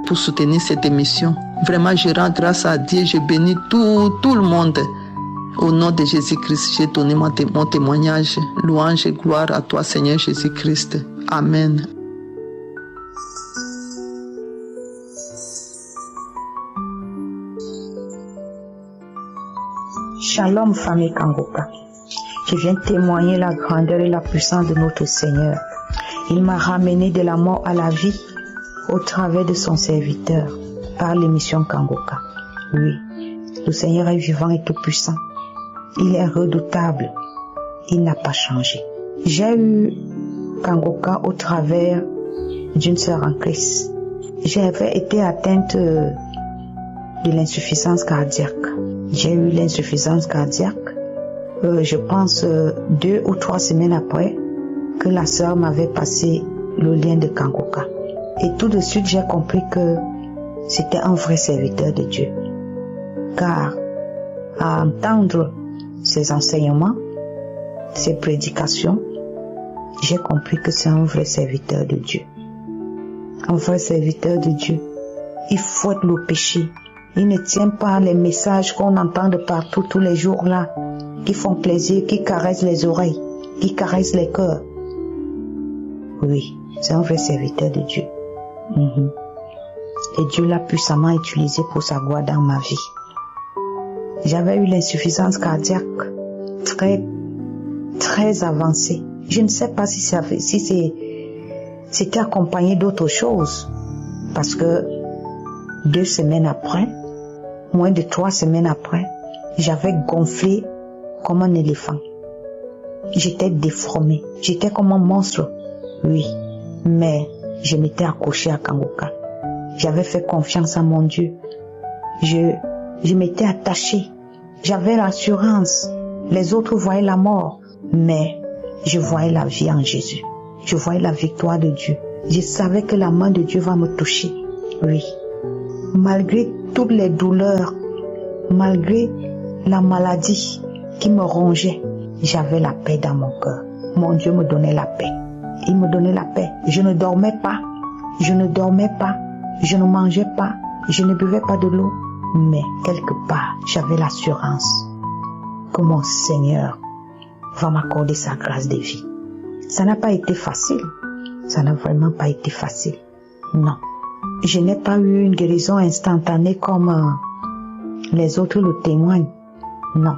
pour soutenir cette émission. Vraiment, je rends grâce à Dieu. Je bénis tout le monde. Au nom de Jésus-Christ, j'ai donné mon témoignage. Louange et gloire à toi, Seigneur Jésus-Christ. Amen. Shalom, famille Kangoka. Je viens témoigner la grandeur et la puissance de notre Seigneur. Il m'a ramené de la mort à la vie au travers de son serviteur par l'émission Kangoka. Oui, le Seigneur est vivant et tout puissant. Il est redoutable. Il n'a pas changé. J'ai eu Kangoka au travers d'une sœur en Christ. J'avais été atteinte de l'insuffisance cardiaque. J'ai eu l'insuffisance cardiaque, je pense 2 ou 3 semaines après que la sœur m'avait passé le lien de Kangoka. Et tout de suite, j'ai compris que c'était un vrai serviteur de Dieu. Car à entendre ses enseignements, ses prédications, j'ai compris que c'est un vrai serviteur de Dieu. Un vrai serviteur de Dieu. Il fouette le péché. Il ne tient pas les messages qu'on entend de partout tous les jours là, qui font plaisir, qui caressent les oreilles, qui caressent les cœurs. Oui, c'est un vrai serviteur de Dieu. Et Dieu l'a puissamment utilisé pour sa gloire dans ma vie. J'avais eu l'insuffisance cardiaque très avancée. Je ne sais pas si c'était accompagné d'autre chose. Parce que 2 semaines après, moins de 3 semaines après, j'avais gonflé comme un éléphant. J'étais déformée. J'étais comme un monstre. Oui. Mais je m'étais accrochée à Kangoka. J'avais fait confiance à mon Dieu. Je m'étais attachée. J'avais l'assurance. Les autres voyaient la mort. Mais je voyais la vie en Jésus. Je voyais la victoire de Dieu. Je savais que la main de Dieu va me toucher. Oui. Malgré toutes les douleurs, malgré la maladie qui me rongeait, j'avais la paix dans mon cœur. Mon Dieu me donnait la paix. Il me donnait la paix. Je ne dormais pas. Je ne mangeais pas. Je ne buvais pas de l'eau. Mais quelque part, j'avais l'assurance que mon Seigneur va m'accorder sa grâce de vie. Ça n'a pas été facile. Ça n'a vraiment pas été facile. Non. Je n'ai pas eu une guérison instantanée comme les autres le témoignent. Non.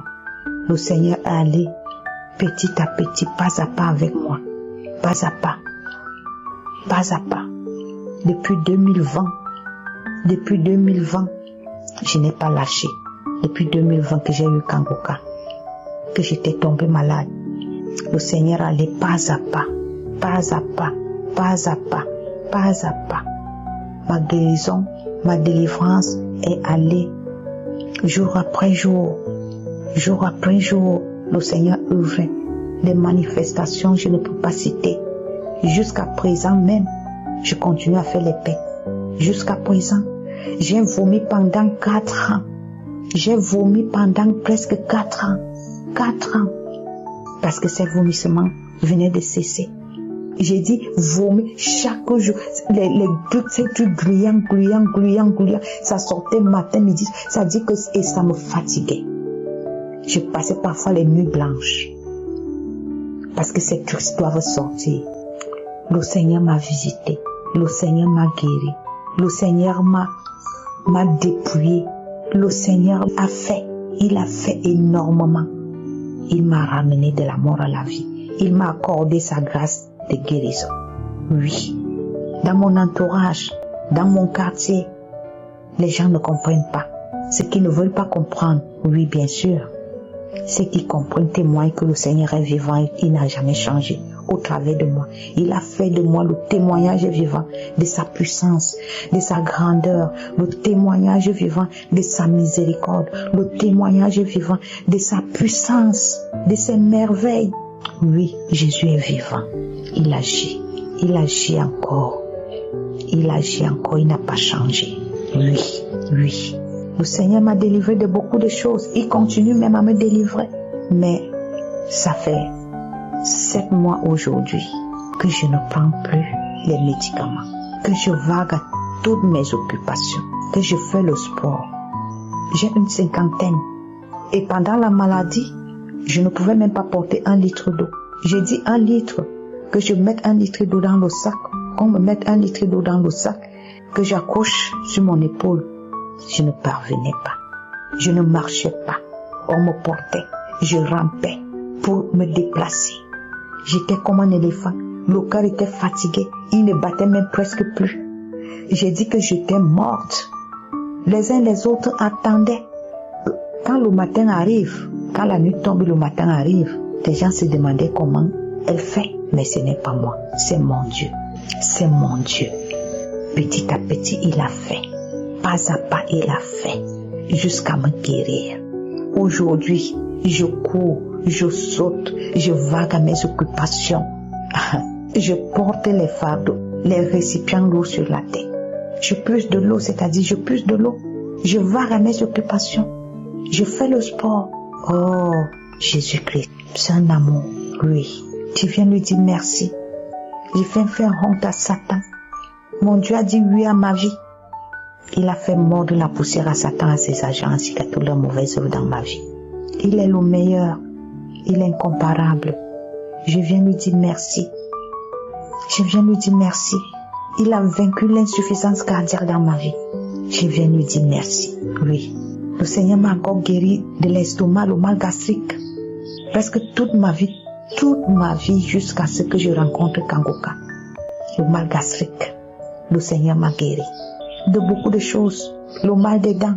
Le Seigneur est allé petit à petit, pas à pas avec moi. Pas à pas. Pas à pas. Depuis 2020, je n'ai pas lâché. Depuis 2020 que j'ai eu Kangoka, que j'étais tombée malade. Le Seigneur allait pas à pas. Pas à pas. Pas à pas. Pas à pas. Ma guérison, ma délivrance est allée jour après jour. Jour après jour, le Seigneur ouvrait des manifestations, je ne peux pas citer. Jusqu'à présent même, je continue à faire les paix. Jusqu'à présent, j'ai vomi pendant 4 ans. J'ai vomi pendant presque 4 ans. 4 ans. Parce que ces vomissements venaient de cesser. J'ai dit vomir chaque jour. Les trucs gluants. Ça sortait matin, midi. Ça dit que et ça me fatiguait. Je passais parfois les nuits blanches. Parce que ces trucs doivent sortir. Le Seigneur m'a visité. Le Seigneur m'a guéri. Le Seigneur m'a dépouillé. Le Seigneur a fait. Il a fait énormément. Il m'a ramené de la mort à la vie. Il m'a accordé sa grâce de guérison. Oui. Dans mon entourage, dans mon quartier, les gens ne comprennent pas. Ceux qui ne veulent pas comprendre, oui, bien sûr. Ceux qui comprennent témoignent que le Seigneur est vivant et il n'a jamais changé au travers de moi. Il a fait de moi le témoignage vivant de sa puissance, de sa grandeur, le témoignage vivant de sa miséricorde, le témoignage vivant de sa puissance, de ses merveilles. Oui, Jésus est vivant. Il agit encore. Il agit encore, il n'a pas changé. Oui. Le Seigneur m'a délivré de beaucoup de choses. Il continue même à me délivrer. Mais ça fait 7 mois aujourd'hui que je ne prends plus les médicaments, que je vague à toutes mes occupations, que je fais le sport. J'ai une 50aine. Et pendant la maladie, je ne pouvais même pas porter 1 litre d'eau. J'ai dit 1 litre, que je mette 1 litre d'eau dans le sac, qu'on me mette 1 litre d'eau dans le sac, que j'accroche sur mon épaule. Je ne parvenais pas. Je ne marchais pas. On me portait. Je rampais pour me déplacer. J'étais comme un éléphant. Le cœur était fatigué. Il ne battait même presque plus. J'ai dit que j'étais morte. Les uns les autres attendaient. Quand le matin arrive, quand la nuit tombe et le matin arrive, les gens se demandaient comment elle fait. Mais ce n'est pas moi. C'est mon Dieu. C'est mon Dieu. Petit à petit, il a fait. Pas à pas, il a fait. Jusqu'à me guérir. Aujourd'hui, je cours, je saute, je vague à mes occupations. Je porte les fardeaux, les récipients lourds sur la tête. Je puise de l'eau, c'est-à-dire je puise de l'eau. Je vague à mes occupations. Je fais le sport. Oh, Jésus-Christ, c'est un amour. Oui, tu viens lui dire merci. Je viens faire honte à Satan. Mon Dieu a dit oui à ma vie. Il a fait mordre la poussière à Satan, à ses agents, ainsi qu'à toutes leurs mauvaises œuvres dans ma vie. Il est le meilleur. Il est incomparable. Je viens lui dire merci. Je viens lui dire merci. Il a vaincu l'insuffisance cardiaque dans ma vie. Je viens lui dire merci. Oui. Le Seigneur m'a encore guéri de l'estomac, le mal gastrique. Presque toute ma vie jusqu'à ce que je rencontre Kangoka. Le mal gastrique. Le Seigneur m'a guéri. De beaucoup de choses. Le mal des dents.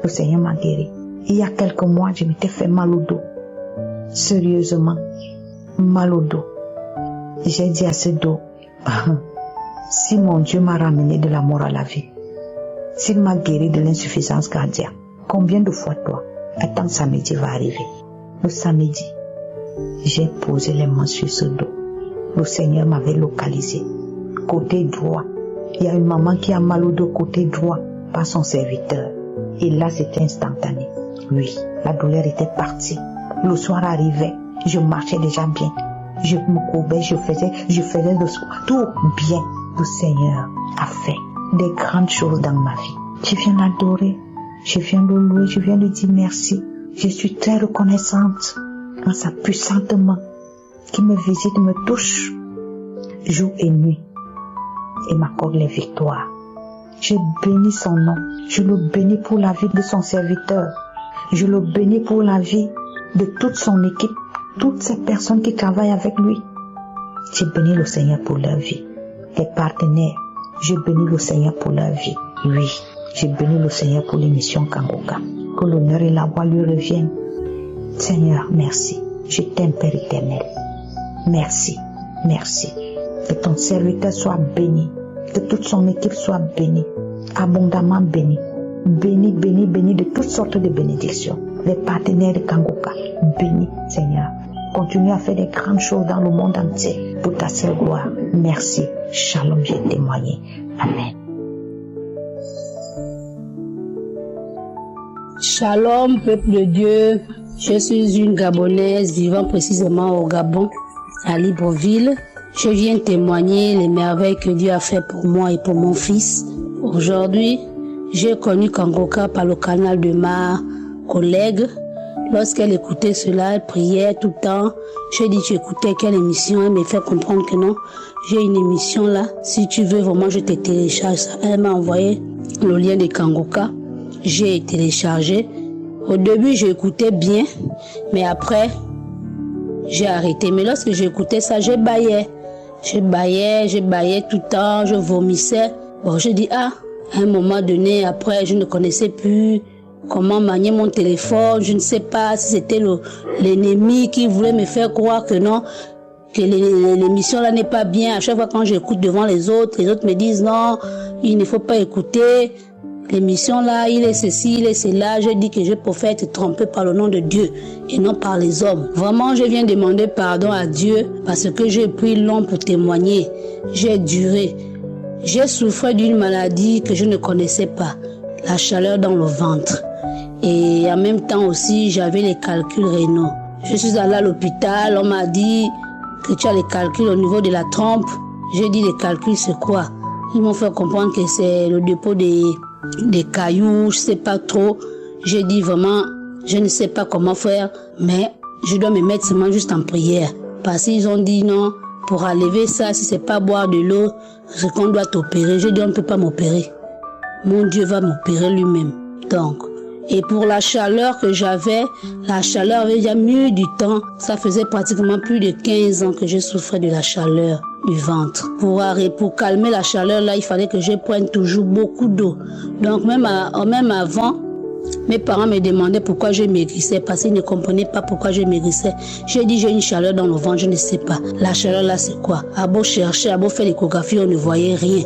Le Seigneur m'a guéri. Il y a quelques mois, je m'étais fait mal au dos. Sérieusement. Mal au dos. J'ai dit à ce dos, si mon Dieu m'a ramené de la mort à la vie, s'il m'a guéri de l'insuffisance cardiaque, combien de fois toi, attends, samedi va arriver. Le samedi, j'ai posé les mains sur ce dos. Le Seigneur m'avait localisé. Côté droit, il y a une maman qui a mal au dos côté droit par son serviteur. Et là, c'était instantané. Oui, la douleur était partie. Le soir arrivait, je marchais déjà bien. Je me courbais, je faisais le sport. Tout bien. Le Seigneur a fait des grandes choses dans ma vie. Je viens l'adorer. Je viens le louer. Je viens lui dire merci. Je suis très reconnaissante en sa puissante main qui me visite, me touche jour et nuit et m'accorde les victoires. Je bénis son nom. Je le bénis pour la vie de son serviteur. Je le bénis pour la vie de toute son équipe, toutes ces personnes qui travaillent avec lui. Je bénis le Seigneur pour leur vie. Les partenaires, je bénis le Seigneur pour leur vie. Oui, je bénis le Seigneur pour l'émission Kangoka. Que l'honneur et la gloire lui reviennent. Seigneur, merci. Je t'aime, Père éternel. Merci, merci. Que ton serviteur soit béni. Que toute son équipe soit bénie. Abondamment bénie. Béni, béni, béni de toutes sortes de bénédictions. Les partenaires de Kangoka, bénis, Seigneur. Continue à faire des grandes choses dans le monde entier pour ta seule gloire. Merci. Shalom, j'ai témoigné. Amen. Shalom, peuple de Dieu. Je suis une Gabonaise vivant précisément au Gabon, à Libreville. Je viens témoigner les merveilles que Dieu a fait pour moi et pour mon fils. Aujourd'hui, j'ai connu Kangoka par le canal de ma collègue. Lorsqu'elle écoutait cela, elle priait tout le temps. Je dis, tu écoutais quelle émission? Elle m'a fait comprendre que non, j'ai une émission là. Si tu veux vraiment, je te télécharge ça. Elle m'a envoyé le lien de Kangoka. J'ai téléchargé. Au début, j'écoutais bien, mais après, j'ai arrêté. Mais lorsque j'écoutais ça, je baillais tout le temps, je vomissais. Bon, je dis, à un moment donné, après, je ne connaissais plus comment manier mon téléphone. Je ne sais pas si c'était l'ennemi qui voulait me faire croire que non, que l'émission là n'est pas bien. À chaque fois quand j'écoute devant les autres me disent non, il ne faut pas écouter. L'émission là, il est ceci, il est cela. Je dis que je préfère être trompé par le nom de Dieu et non par les hommes. Vraiment, je viens demander pardon à Dieu parce que j'ai pris long pour témoigner. J'ai duré. J'ai souffert d'une maladie que je ne connaissais pas. la chaleur dans le ventre. Et en même temps aussi, j'avais les calculs rénaux. Je suis allée à l'hôpital, on m'a dit que tu as les calculs au niveau de la trompe. J'ai dit, les calculs, c'est quoi? Ils m'ont fait comprendre que c'est le dépôt des cailloux, je sais pas trop. J'ai dit vraiment, je ne sais pas comment faire, mais je dois me mettre seulement juste en prière. Parce qu'ils ont dit non, pour enlever ça, si c'est pas boire de l'eau, c'est qu'on doit t'opérer. Je dis, on ne peut pas m'opérer. Mon Dieu va m'opérer lui-même. Donc, et pour la chaleur que j'avais, la chaleur avait déjà mis du temps. Ça faisait pratiquement plus de 15 ans que je souffrais de la chaleur du ventre. Pour calmer la chaleur, là, il fallait que je prenne toujours beaucoup d'eau. Donc, même avant, mes parents me demandaient pourquoi je maigrissais, parce qu'ils ne comprenaient pas pourquoi je maigrissais. J'ai dit, j'ai une chaleur dans le ventre, je ne sais pas. La chaleur là, c'est quoi? À beau chercher, à beau faire l'échographie, on ne voyait rien.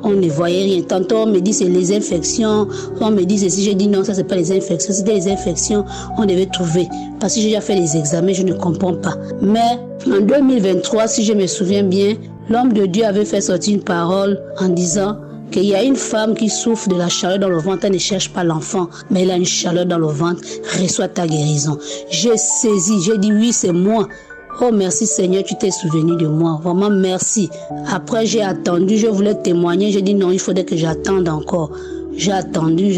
On ne voyait rien. Tantôt, on me dit c'est les infections. On me dit ceci. J'ai dit non, ça c'est pas les infections. C'était les infections. On devait trouver. Parce que j'ai déjà fait les examens, je ne comprends pas. Mais en 2023, si je me souviens bien, l'homme de Dieu avait fait sortir une parole en disant qu'il y a une femme qui souffre de la chaleur dans le ventre. Elle ne cherche pas l'enfant, mais elle a une chaleur dans le ventre. Reçois ta guérison. J'ai saisi. J'ai dit oui, c'est moi. Oh merci Seigneur, tu t'es souvenu de moi. Vraiment merci. Après j'ai attendu, je voulais témoigner. J'ai dit non, il faudrait que j'attende encore. J'ai attendu.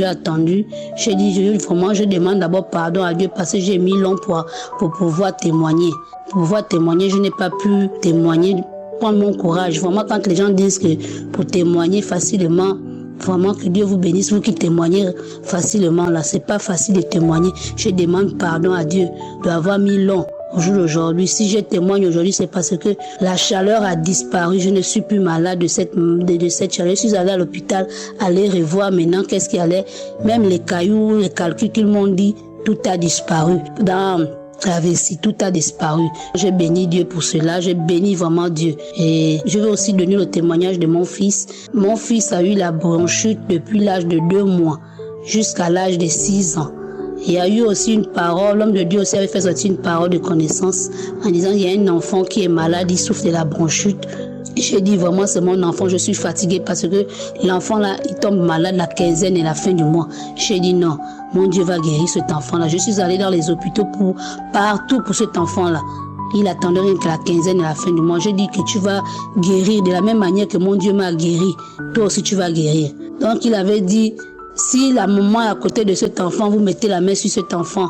J'ai dit vraiment, je demande d'abord pardon à Dieu parce que j'ai mis long pour pouvoir témoigner. Pour pouvoir témoigner, je n'ai pas pu témoigner. Prendre mon courage. Vraiment quand les gens disent que pour témoigner facilement, vraiment que Dieu vous bénisse, vous qui témoignez facilement là, c'est pas facile de témoigner. Je demande pardon à Dieu d'avoir mis long. Au jour d'aujourd'hui, si je témoigne aujourd'hui, c'est parce que la chaleur a disparu. Je ne suis plus malade de cette chaleur. Je suis allée à l'hôpital, aller revoir maintenant qu'est-ce qu'il y allait. Même les cailloux, les calculs qu'ils m'ont dit, tout a disparu. Dans la vessie, tout a disparu. J'ai béni Dieu pour cela. J'ai béni vraiment Dieu. Et je vais aussi donner le témoignage de mon fils. Mon fils a eu la bronchite depuis l'âge de 2 mois jusqu'à l'âge de 6 ans. Il y a eu aussi une parole, l'homme de Dieu aussi avait fait sortir une parole de connaissance en disant il y a un enfant qui est malade, il souffre de la bronchite. J'ai dit vraiment c'est mon enfant, je suis fatiguée parce que l'enfant là, il tombe malade la quinzaine et la fin du mois. J'ai dit non, mon Dieu va guérir cet enfant là. Je suis allée dans les hôpitaux partout pour cet enfant là. Il attendait rien que la quinzaine et la fin du mois. J'ai dit que tu vas guérir de la même manière que mon Dieu m'a guéri. Toi aussi tu vas guérir. Donc il avait dit si la maman est à côté de cet enfant, vous mettez la main sur cet enfant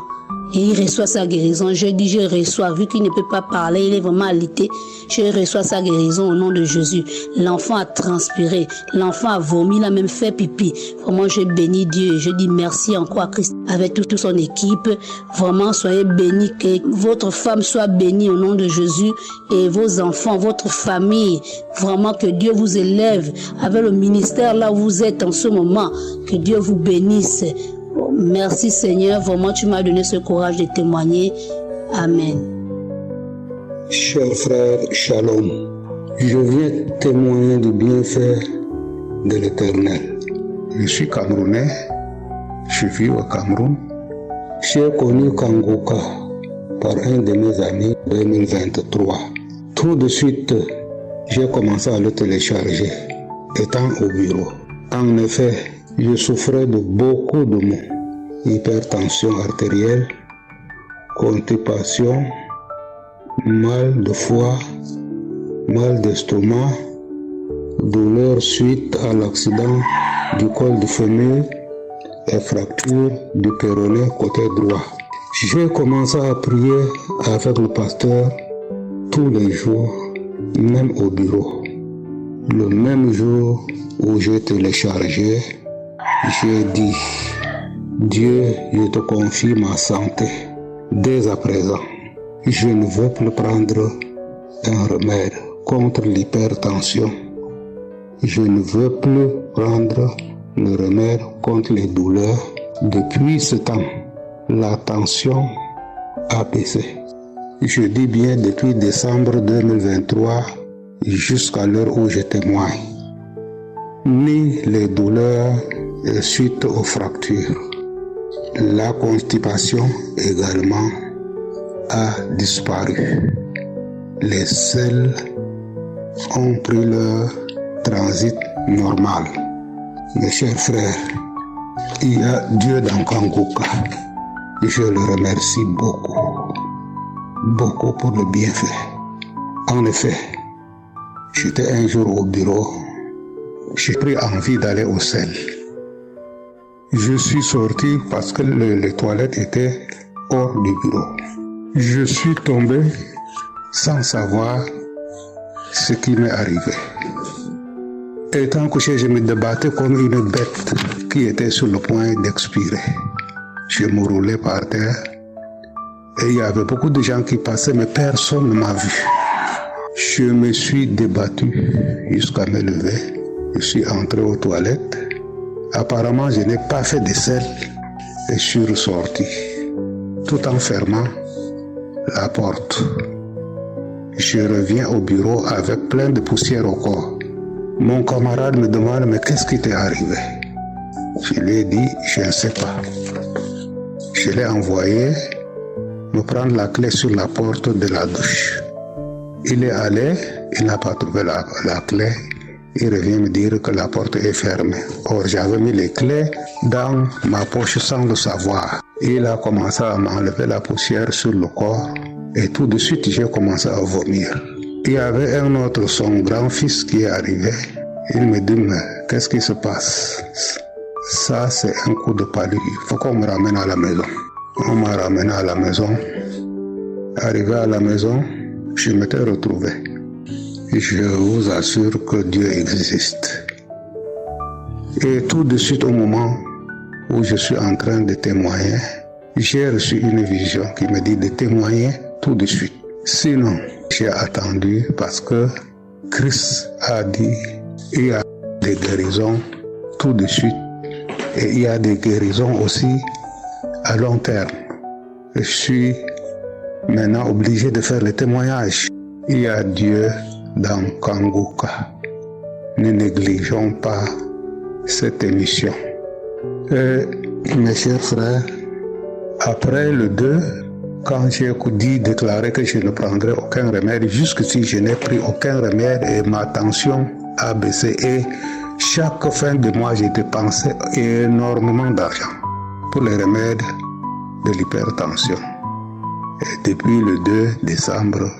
et il reçoit sa guérison. Je dis, je reçois, vu qu'il ne peut pas parler, il est vraiment alité, je reçois sa guérison au nom de Jésus. L'enfant a transpiré, l'enfant a vomi, il a même fait pipi. Vraiment, je bénis Dieu et je dis merci encore à Christ avec toute son équipe. Vraiment, soyez bénis, que votre femme soit bénie au nom de Jésus et vos enfants, votre famille. Vraiment, que Dieu vous élève avec le ministère là où vous êtes en ce moment. Que Dieu vous bénisse. Merci Seigneur, vraiment tu m'as donné ce courage de témoigner. Amen. Chers frères, shalom. Je viens témoigner du bienfait de l'Éternel. Je suis Camerounais, je vis au Cameroun. J'ai connu Kanguka par un de mes amis en 2023. Tout de suite, j'ai commencé à le télécharger, étant au bureau. En effet, je souffrais de beaucoup de maux. Hypertension artérielle, constipation, mal de foie, mal d'estomac, douleur suite à l'accident du col du fémur et fracture du péroné côté droit. J'ai commencé à prier avec le pasteur tous les jours, même au bureau. Le même jour où j'ai téléchargé, j'ai dit, Dieu, je te confie ma santé. Dès à présent, je ne veux plus prendre un remède contre l'hypertension. Je ne veux plus prendre le remède contre les douleurs. Depuis ce temps, la tension a baissé. Je dis bien depuis décembre 2023 jusqu'à l'heure où je témoigne. Ni les douleurs suite aux fractures. La constipation également a disparu. Les selles ont pris leur transit normal. Mes chers frères, Il y a Dieu dans Kanguka. Je le remercie beaucoup pour le bienfait. En effet, j'étais un jour au bureau, j'ai pris envie d'aller au sel. Je suis sorti parce que les toilettes étaient hors du bureau. Je suis tombé sans savoir ce qui m'est arrivé. Étant couché, je me débattais comme une bête qui était sur le point d'expirer. Je me roulais par terre et il y avait beaucoup de gens qui passaient, mais personne ne m'a vu. Je me suis débattu jusqu'à me lever. Je suis entré aux toilettes. Apparemment, je n'ai pas fait de sel et je suis ressorti, tout en fermant la porte. Je reviens au bureau avec plein de poussière au corps. Mon camarade me demande, mais qu'est-ce qui t'est arrivé? Je lui ai dit, je ne sais pas. Je l'ai envoyé me prendre la clé sur la porte de la douche. Il est allé, il n'a pas trouvé la clé. Il revient me dire que la porte est fermée. Or, j'avais mis les clés dans ma poche sans le savoir. Il a commencé à m'enlever la poussière sur le corps et tout de suite, j'ai commencé à vomir. Il y avait un autre, son grand-fils qui est arrivé. Il me dit, mais qu'est-ce qui se passe? Ça, c'est un coup de palu. Il faut qu'on me ramène à la maison. On m'a ramené à la maison. Arrivé à la maison, je m'étais retrouvé. Je vous assure que Dieu existe. Et tout de suite, au moment où je suis en train de témoigner, j'ai reçu une vision qui me dit de témoigner tout de suite. Sinon, j'ai attendu parce que Christ a dit il y a des guérisons tout de suite et il y a des guérisons aussi à long terme. Je suis maintenant obligé de faire le témoignage. Il y a Dieu dans Kanguka. Ne négligeons pas cette émission. Et mes chers frères, après le 2, quand j'ai déclaré que je ne prendrai aucun remède, jusqu'ici je n'ai pris aucun remède et ma tension a baissé. Et chaque fin de mois, j'ai dépensé énormément d'argent pour les remèdes de l'hypertension. Et depuis le 2 décembre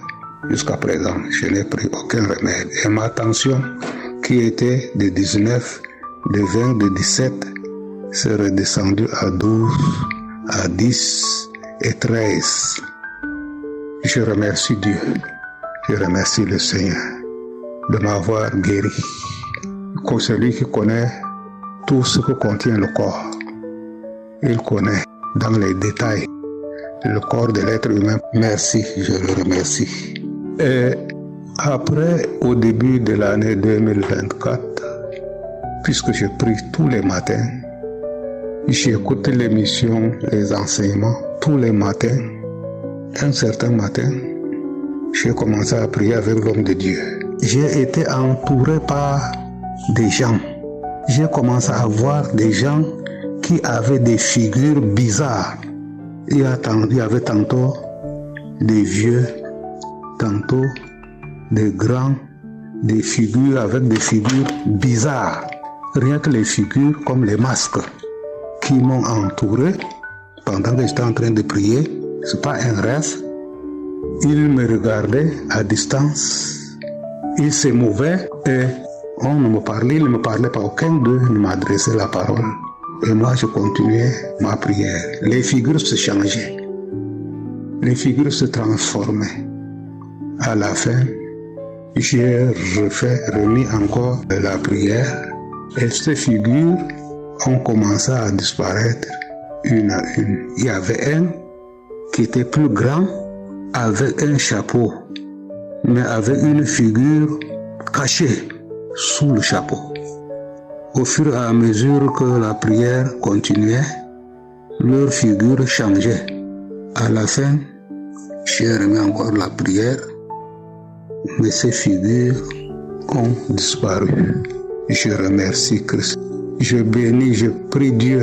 jusqu'à présent, je n'ai pris aucun remède. Et ma tension, qui était de 19, de 20, de 17, s'est redescendue à 12, à 10 et 13. Je remercie Dieu. Je remercie le Seigneur de m'avoir guéri. Comme celui qui connaît tout ce que contient le corps. Il connaît dans les détails le corps de l'être humain. Merci, je le remercie. Et après, au début de l'année 2024, puisque je prie tous les matins, j'écoute l'émission, les enseignements, tous les matins. Un certain matin, j'ai commencé à prier avec l'homme de Dieu. J'ai été entouré par des gens. J'ai commencé à voir des gens qui avaient des figures bizarres. Il y avait tantôt des vieux, tantôt des grands, des figures avec des figures bizarres. Rien que les figures comme les masques qui m'ont entouré pendant que j'étais en train de prier. C'est pas un rêve. Ils me regardaient à distance. Ils se mouvaient et on me parlait. Il ne me parlait pas. Aucun d'eux ne m'adressait la parole. Et moi, je continuais ma prière. Les figures se changeaient. Les figures se transformaient. À la fin, j'ai remis encore la prière. Et ces figures ont commencé à disparaître une à une. Il y avait un qui était plus grand, avec un chapeau, mais avec une figure cachée sous le chapeau. Au fur et à mesure que la prière continuait, leur figure changeait. À la fin, j'ai remis encore la prière, mais ces figures ont disparu. Je remercie Christ. Je bénis, je prie Dieu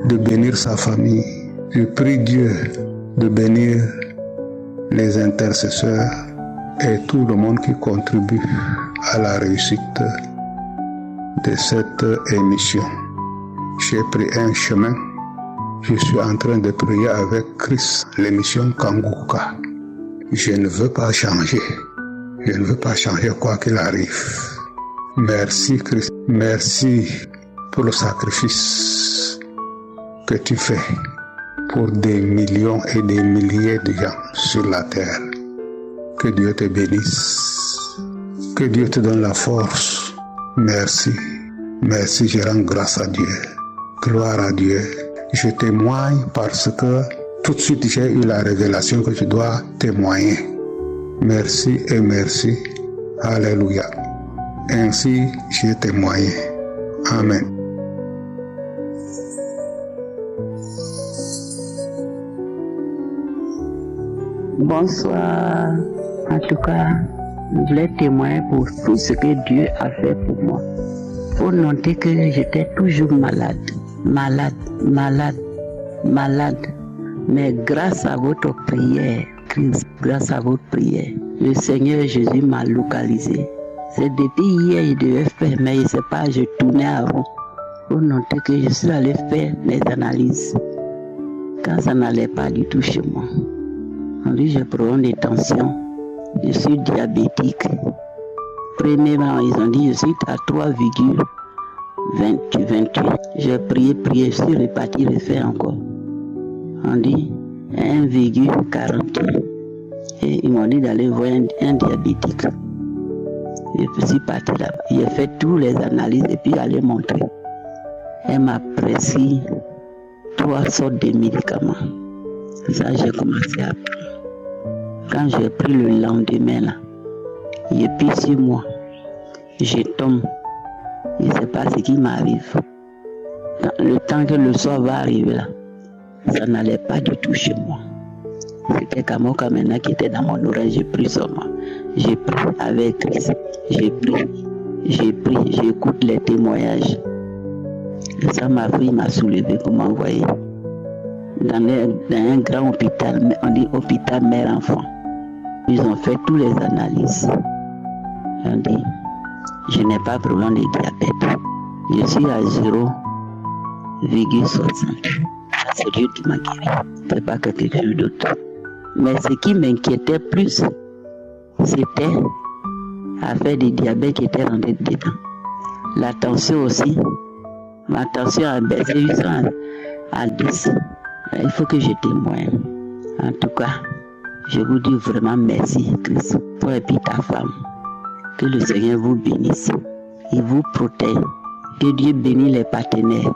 de bénir sa famille. Je prie Dieu de bénir les intercesseurs et tout le monde qui contribue à la réussite de cette émission. j'ai pris un chemin. Je suis en train de prier avec Christ, l'émission Kanguka. Je ne veux pas changer. Je ne veux pas changer quoi qu'il arrive. Merci Christ. Merci pour le sacrifice que tu fais pour des millions et des milliers de gens sur la terre. Que Dieu te bénisse. Que Dieu te donne la force. Merci. Merci, je rends grâce à Dieu. Gloire à Dieu. Je témoigne parce que tout de suite j'ai eu la révélation que je dois témoigner. Merci et merci. Alléluia. Ainsi j'ai témoigné. Amen. Bonsoir. En tout cas, je voulais témoigner pour tout ce que Dieu a fait pour moi. Pour noter que j'étais toujours malade. Mais grâce à votre prière, Christ, grâce à votre prière, le Seigneur Jésus m'a localisé. C'est depuis hier, il devait faire, mais je ne sais pas, je tournais avant. Pour noter que je suis allé faire mes analyses. Quand ça n'allait pas du tout chez moi. On dit j'ai problème de tension, je suis diabétique. Premièrement, ils ont dit je suis à 3,28. J'ai prié, je suis reparti refaire encore. On dit 1,40. Et ils m'ont dit d'aller voir un diabétique. Je suis parti là-bas. J'ai fait toutes les analyses et puis aller montrer. Elle m'a prescrit 3 sortes de médicaments. Ça, j'ai commencé à prendre. Quand j'ai pris le lendemain, là, il est pris sur moi. Je tombe. Je ne sais pas ce qui m'arrive. Le temps que le soir va arriver, là, ça n'allait pas du tout chez moi. C'était Kamoka maintenant qui était dans mon oreille. J'ai pris seulement. J'ai pris avec Christ. J'ai pris. J'écoute les témoignages. Et ça m'a soulevé pour m'envoyer dans un grand hôpital, on dit hôpital mère-enfant. Ils ont fait toutes les analyses. On dit, je n'ai pas de problème de diabète. Je suis à 0,60. C'est Dieu qui m'a guéri. Ce n'est pas quelqu'un d'autre. Mais ce qui m'inquiétait plus, c'était l'affaire du diabète qui était rentré dedans. La tension aussi. Ma tension a baissé 800 à 10. Il faut que je témoigne. En tout cas, je vous dis vraiment merci, Christ, pour et puis ta femme. Que le Seigneur vous bénisse. Il vous protège. Que Dieu bénisse les partenaires.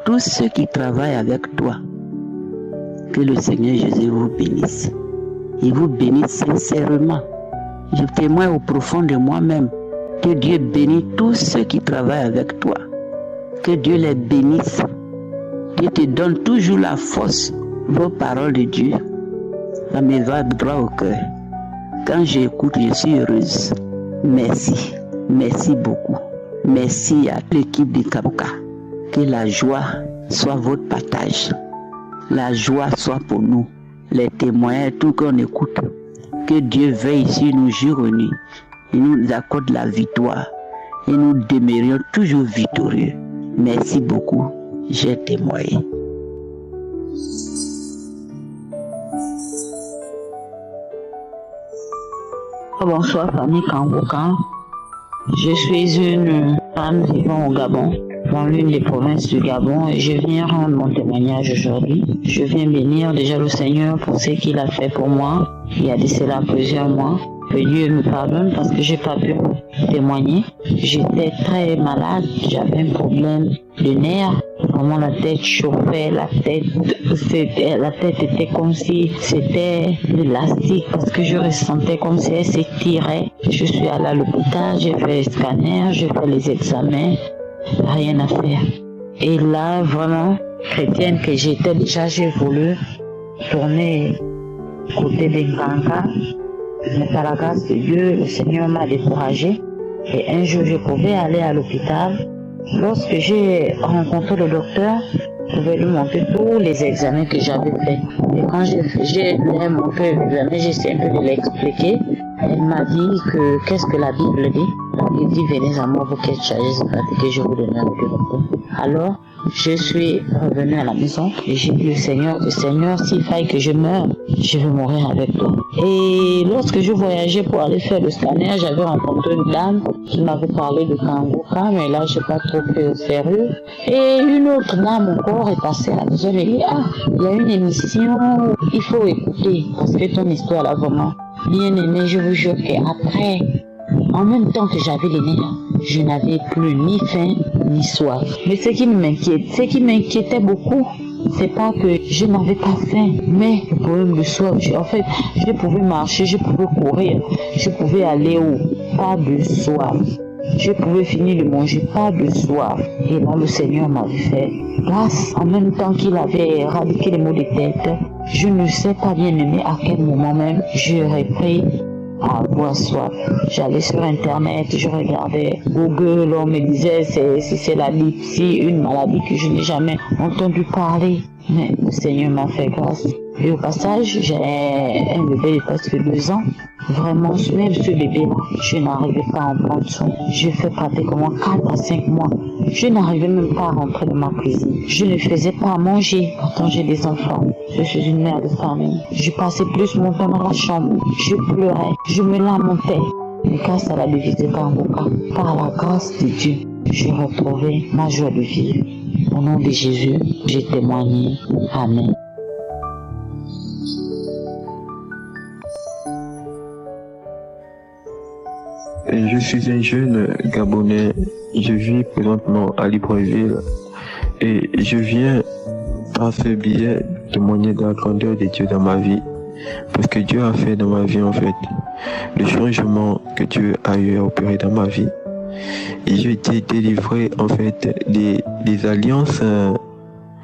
Tous ceux qui travaillent avec toi. Que le Seigneur Jésus vous bénisse. Il vous bénisse sincèrement. Je témoigne au profond de moi-même. Que Dieu bénisse tous ceux qui travaillent avec toi. Que Dieu les bénisse. Dieu te donne toujours la force, vos paroles de Dieu. Ça me va droit au cœur. Quand j'écoute, je suis heureuse. Merci. Merci beaucoup. Merci à l'équipe de Kabuka. Que la joie soit votre partage. La joie soit pour nous. Les témoignages, tout qu'on écoute. Que Dieu veille sur nous jour et nuit. Il nous accorde la victoire. Et nous demeurions toujours victorieux. Merci beaucoup. J'ai témoigné. Bonsoir famille Kanguka. Je suis une femme vivant au Gabon, dans l'une des provinces du Gabon, et je viens rendre mon témoignage aujourd'hui. Je viens bénir déjà le Seigneur pour ce qu'il a fait pour moi. Il y a de cela plusieurs mois. Que Dieu me pardonne parce que j'ai pas pu témoigner. J'étais très malade, j'avais un problème de nerfs. Vraiment la tête chauffait, la tête était comme si c'était de l'élastique parce que je ressentais comme si elle s'étirait. Je suis allée à l'hôpital, j'ai fait les scanners, j'ai fait les examens, rien à faire. Et là, vraiment, chrétienne que j'étais déjà, j'ai voulu tourner côté des Kanka. Mais par la grâce de Dieu, le Seigneur m'a découragée. Et un jour, je pouvais aller à l'hôpital. Lorsque j'ai rencontré le docteur, je pouvais lui montrer tous les examens que j'avais faits. Et quand j'ai lui montré les examens, j'ai essayé un peu de l'expliquer. Elle m'a dit que qu'est-ce que la Bible dit. Il dit venez à moi vous qui êtes chargés et que je vous donnerai du repos. Alors je suis revenue à la maison et j'ai dit au Seigneur, s'il faille que je meure, je vais mourir avec toi. Et lorsque je voyageais pour aller faire le scanner, j'avais rencontré une dame qui m'avait parlé de Kanguka, mais là j'ai pas trop pris au sérieux. Et une autre dame encore est passée à la maison et dit il y a une émission, il faut écouter parce que ton histoire là vraiment bien aimée. Je vous jure qu'après, en même temps que j'avais les nerfs, je n'avais plus ni faim ni soif. Mais ce qui m'inquiétait beaucoup, c'est pas que je n'avais pas faim, mais le problème de soif. En fait, je pouvais marcher, je pouvais courir, je pouvais aller où? Pas de soif. Je pouvais finir de manger, pas de soif. Et là, le Seigneur m'avait fait grâce. En même temps qu'il avait éradiqué les maux de tête, je ne sais pas bien aimé à quel moment même j'aurais pris à avoir soif. J'allais sur internet, je regardais Google, on me disait c'est la lipsie, une maladie que je n'ai jamais entendu parler. Mais le Seigneur m'a fait grâce. Et au passage, j'ai un bébé de presque 2 ans. Vraiment, même ce bébé-là, je n'arrivais pas à en prendre soin. Je fais pratiquement 4 à 5 mois. Je n'arrivais même pas à rentrer dans ma cuisine. Je ne faisais pas à manger. Pourtant, j'ai des enfants. Je suis une mère de famille. Je passais plus mon temps dans la chambre. Je pleurais. Je me lamentais. Mais grâce à la devise de Kanguka, par la grâce de Dieu, j'ai retrouvé ma joie de vivre. Au nom de Jésus, j'ai témoigné. Amen. Je suis un jeune Gabonais. Je vis présentement à Libreville et je viens par ce biais témoigner de la grandeur de Dieu dans ma vie. Parce que Dieu a fait dans ma vie en fait le changement que Dieu a eu à opérer dans ma vie. Et j'ai été délivré en fait des alliances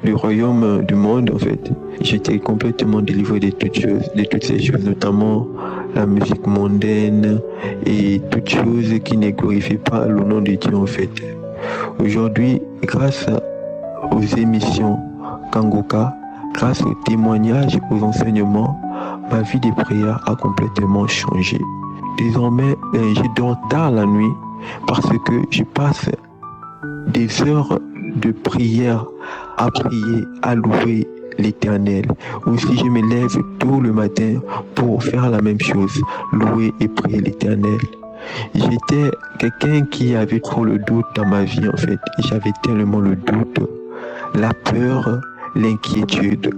du royaume du monde en fait. J'étais complètement délivré de toutes ces choses, notamment la musique mondaine et toutes choses qui ne glorifient pas le nom de Dieu en fait. Aujourd'hui, grâce aux émissions Kanguka, grâce aux témoignages, aux enseignements, ma vie de prière a complètement changé. Désormais, je dors tard la nuit parce que je passe des heures de prière à prier, à louer l'Éternel. Aussi, je me lève tôt le matin pour faire la même chose, louer et prier l'Éternel. J'étais quelqu'un qui avait trop le doute dans ma vie en fait. J'avais tellement le doute, la peur, l'inquiétude.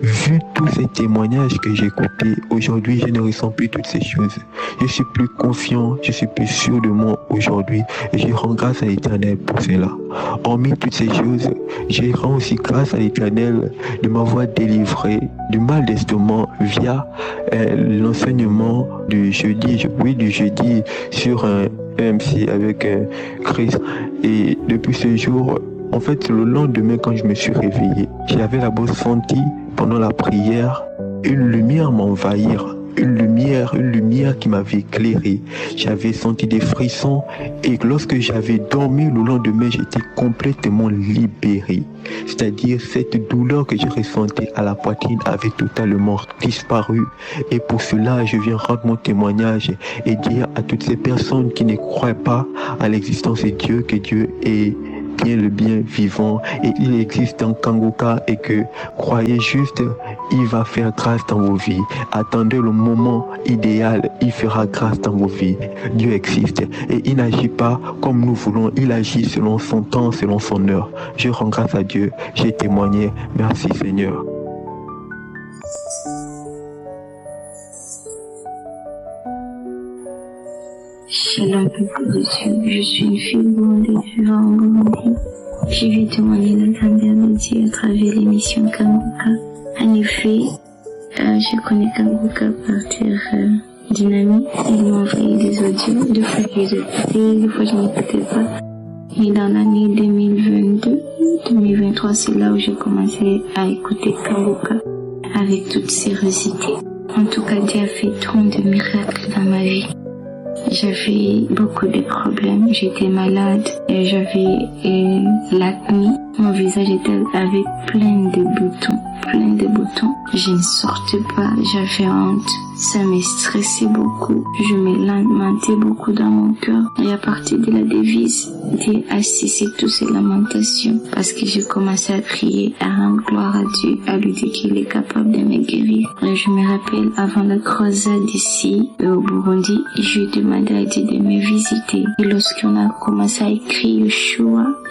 Vu tous ces témoignages que j'ai écoutés, aujourd'hui je ne ressens plus toutes ces choses. Je suis plus confiant, je suis plus sûr de moi aujourd'hui et je rends grâce à l'Éternel pour cela. Hormis toutes ces choses, je rends aussi grâce à l'Éternel de m'avoir délivré du mal d'estomac via l'enseignement du jeudi sur un MC avec Chris. Et depuis ce jour, en fait, le lendemain, quand je me suis réveillé, j'avais d'abord senti, pendant la prière, une lumière m'envahir. Une lumière qui m'avait éclairé. J'avais senti des frissons et lorsque j'avais dormi le lendemain, j'étais complètement libéré. C'est-à-dire cette douleur que je ressentais à la poitrine avait totalement disparu. Et pour cela, je viens rendre mon témoignage et dire à toutes ces personnes qui ne croient pas à l'existence de Dieu, que Dieu est bien le bien vivant et il existe en Kanguka et que croyez juste, il va faire grâce dans vos vies. Attendez le moment idéal, il fera grâce dans vos vies. Dieu existe et il n'agit pas comme nous voulons, il agit selon son temps, selon son heure. Je rends grâce à Dieu, j'ai témoigné. Merci Seigneur. Shalom, peuple de Dieu, je suis une fille grandie, vivant en grandie. Je vais témoigner de la grandeur de Dieu à travers l'émission Kanguka. En effet, je connais Kanguka à partir d'une amie. Elle m'a envoyé des audios, 2 fois que j'ai écouté, 2 fois je n'écoutais pas. Et dans l'année 2023, c'est là où j'ai commencé à écouter Kanguka avec toute sérieuxité. En tout cas, Dieu a fait tant de miracles dans ma vie. J'avais beaucoup de problèmes, j'étais malade et j'avais l'acné. Mon visage avait plein de boutons. Je ne sortais pas, j'avais honte. Ça me stressait beaucoup. Je me lamentais beaucoup dans mon cœur. Et à partir de la devise de cesser toutes ces lamentations, parce que j'ai commencé à prier, à rendre gloire à Dieu, à lui dire qu'il est capable de me guérir. Et je me rappelle, avant la croisade ici, au Burundi, j'ai demandé à Dieu de me visiter. Et lorsqu'on a commencé à écrire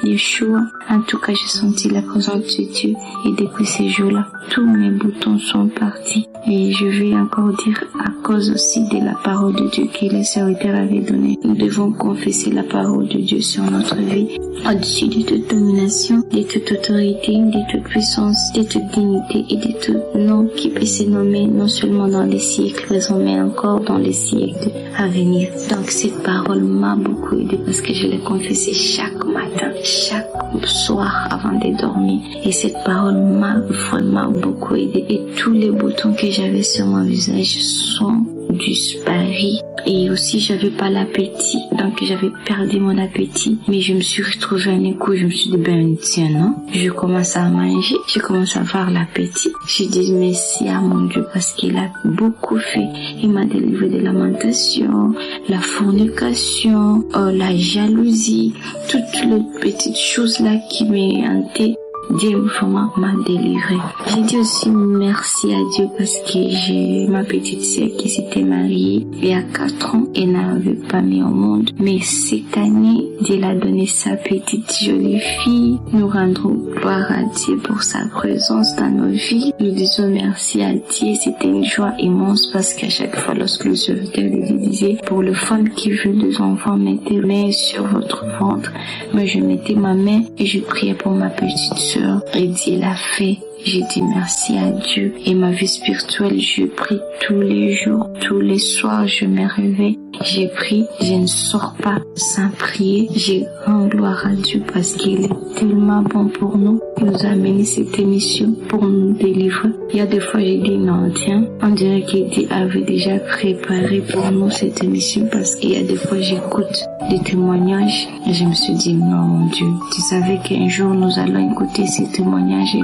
Yeshua, en tout cas, j'ai senti la présence de Dieu. Et depuis ces jours-là, tous mes boutons sont partis. Et je vais encore dire, à cause aussi de la parole de Dieu que les serviteurs avaient donnée, nous devons confesser la parole de Dieu sur notre vie, au-dessus de toute domination, de toute autorité, de toute puissance, de toute dignité et de tout nom qui peut se nommer non seulement dans les siècles présents, mais encore dans les siècles à venir. Donc cette parole m'a beaucoup aidé parce que je l'ai confessée chaque matin, chaque soir avant de dormir. Et cette parole m'a vraiment beaucoup aidé. Et tous les boutons que j'avais sur mon visage sont disparus. Et aussi j'avais pas l'appétit, donc j'avais perdu mon appétit. Mais je me suis retrouvée un coup, je me suis dit ben tiens non, je commence à manger, je commence à avoir l'appétit. J'ai dit merci à mon Dieu parce qu'il a beaucoup fait. Il m'a délivré de la lamentation, la fornication, la jalousie, toutes les petites choses là qui me hantaient. Dieu vraiment m'a délivré. J'ai dit aussi merci à Dieu parce que j'ai ma petite sœur qui s'était mariée il y a 4 ans et n'avait pas mis au monde. Mais cette année, Dieu l'a donné sa petite jolie fille. Nous rendons gloire à Dieu pour sa présence dans nos vies. Nous disons merci à Dieu. C'était une joie immense parce qu'à chaque fois lorsque le serviteur de Dieu disait pour le femme qui veut des enfants, mettez main sur votre ventre. Mais je mettais ma main et je priais pour ma petite sœur. Et Dieu l'a fait. J'ai dit merci à Dieu. Et ma vie spirituelle, je prie tous les jours, tous les soirs, je me réveille. J'ai prié, je ne sors pas sans prier. J'ai rends gloire à Dieu parce qu'il est tellement bon pour nous. Il nous a amené cette émission pour nous délivrer. Il y a des fois, j'ai dit non, tiens, on dirait qu'il avait déjà préparé pour nous cette émission parce qu'il y a des fois, j'écoute des témoignages et je me suis dit non, mon Dieu, tu savais qu'un jour nous allons écouter ces témoignages et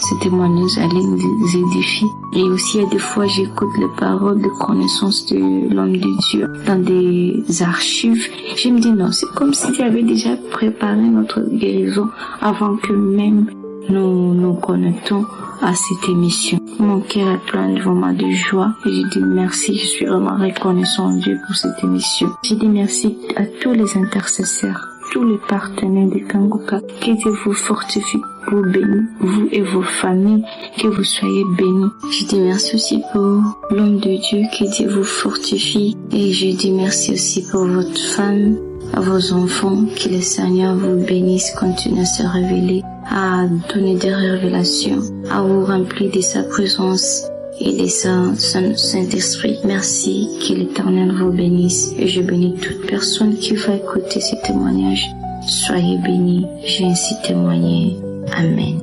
ces témoignages allaient nous édifier. Et aussi, il y a des fois, j'écoute les paroles de connaissance de l'homme de Dieu dans des archives. Je me dis non, c'est comme si Dieu avait déjà préparé notre guérison avant que même nous nous connectons à cette émission. Mon cœur est plein de vraiment de joie et je dis merci, je suis vraiment reconnaissant à Dieu pour cette émission. Je dis merci à tous les intercesseurs, tous les partenaires de Kanguka. Que Dieu vous fortifie, vous bénisse, vous et vos familles, que vous soyez bénis. Je dis merci aussi pour l'homme de Dieu, que Dieu vous fortifie. Et je dis merci aussi pour votre femme, à vos enfants, que le Seigneur vous bénisse, continue à se révéler, à donner des révélations, à vous remplir de sa présence et de son Saint-Esprit. Merci, que l'Éternel vous bénisse. Et je bénis toute personne qui va écouter ce témoignage. Soyez bénis, j'ai ainsi témoigné. Amen.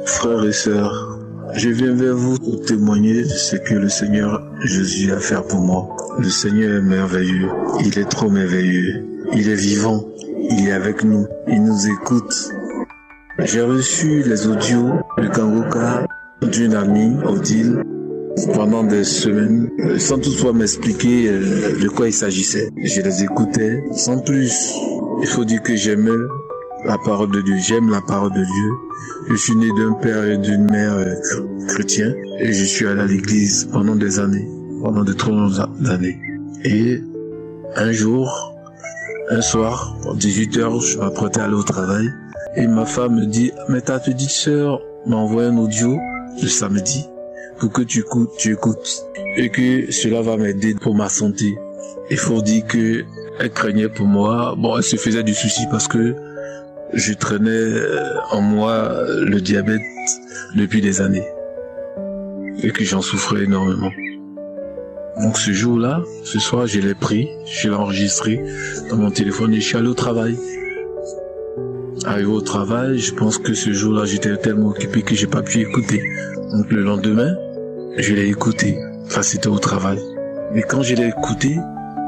Frères et sœurs, je viens vers vous pour témoigner de ce que le Seigneur Jésus a fait pour moi. Le Seigneur est merveilleux, il est trop merveilleux, il est vivant, il est avec nous, il nous écoute. J'ai reçu les audios de Kanguka d'une amie, Odile, pendant des semaines, sans toutefois m'expliquer de quoi il s'agissait. Je les écoutais sans plus. Il faut dire que j'aimais la parole de Dieu, j'aime la parole de Dieu. Je suis né d'un père et d'une mère chrétiens et je suis allé à l'église pendant des années, pendant de trop longues années. Et un jour, un soir, à 18h, je m'apprêtais à aller au travail et ma femme me dit « Mais ta petite sœur m'a envoyé un audio le samedi pour que tu écoutes et que cela va m'aider pour ma santé. » Il faut dire que elle craignait pour moi. Bon, elle se faisait du souci parce que je traînais en moi le diabète depuis des années et que j'en souffrais énormément. Donc ce jour-là, ce soir, je l'ai pris, je l'ai enregistré dans mon téléphone et je suis allé au travail. Arrivé au travail, je pense que ce jour-là, j'étais tellement occupé que j'ai pas pu écouter. Donc le lendemain, je l'ai écouté. Enfin, c'était au travail. Mais quand je l'ai écouté,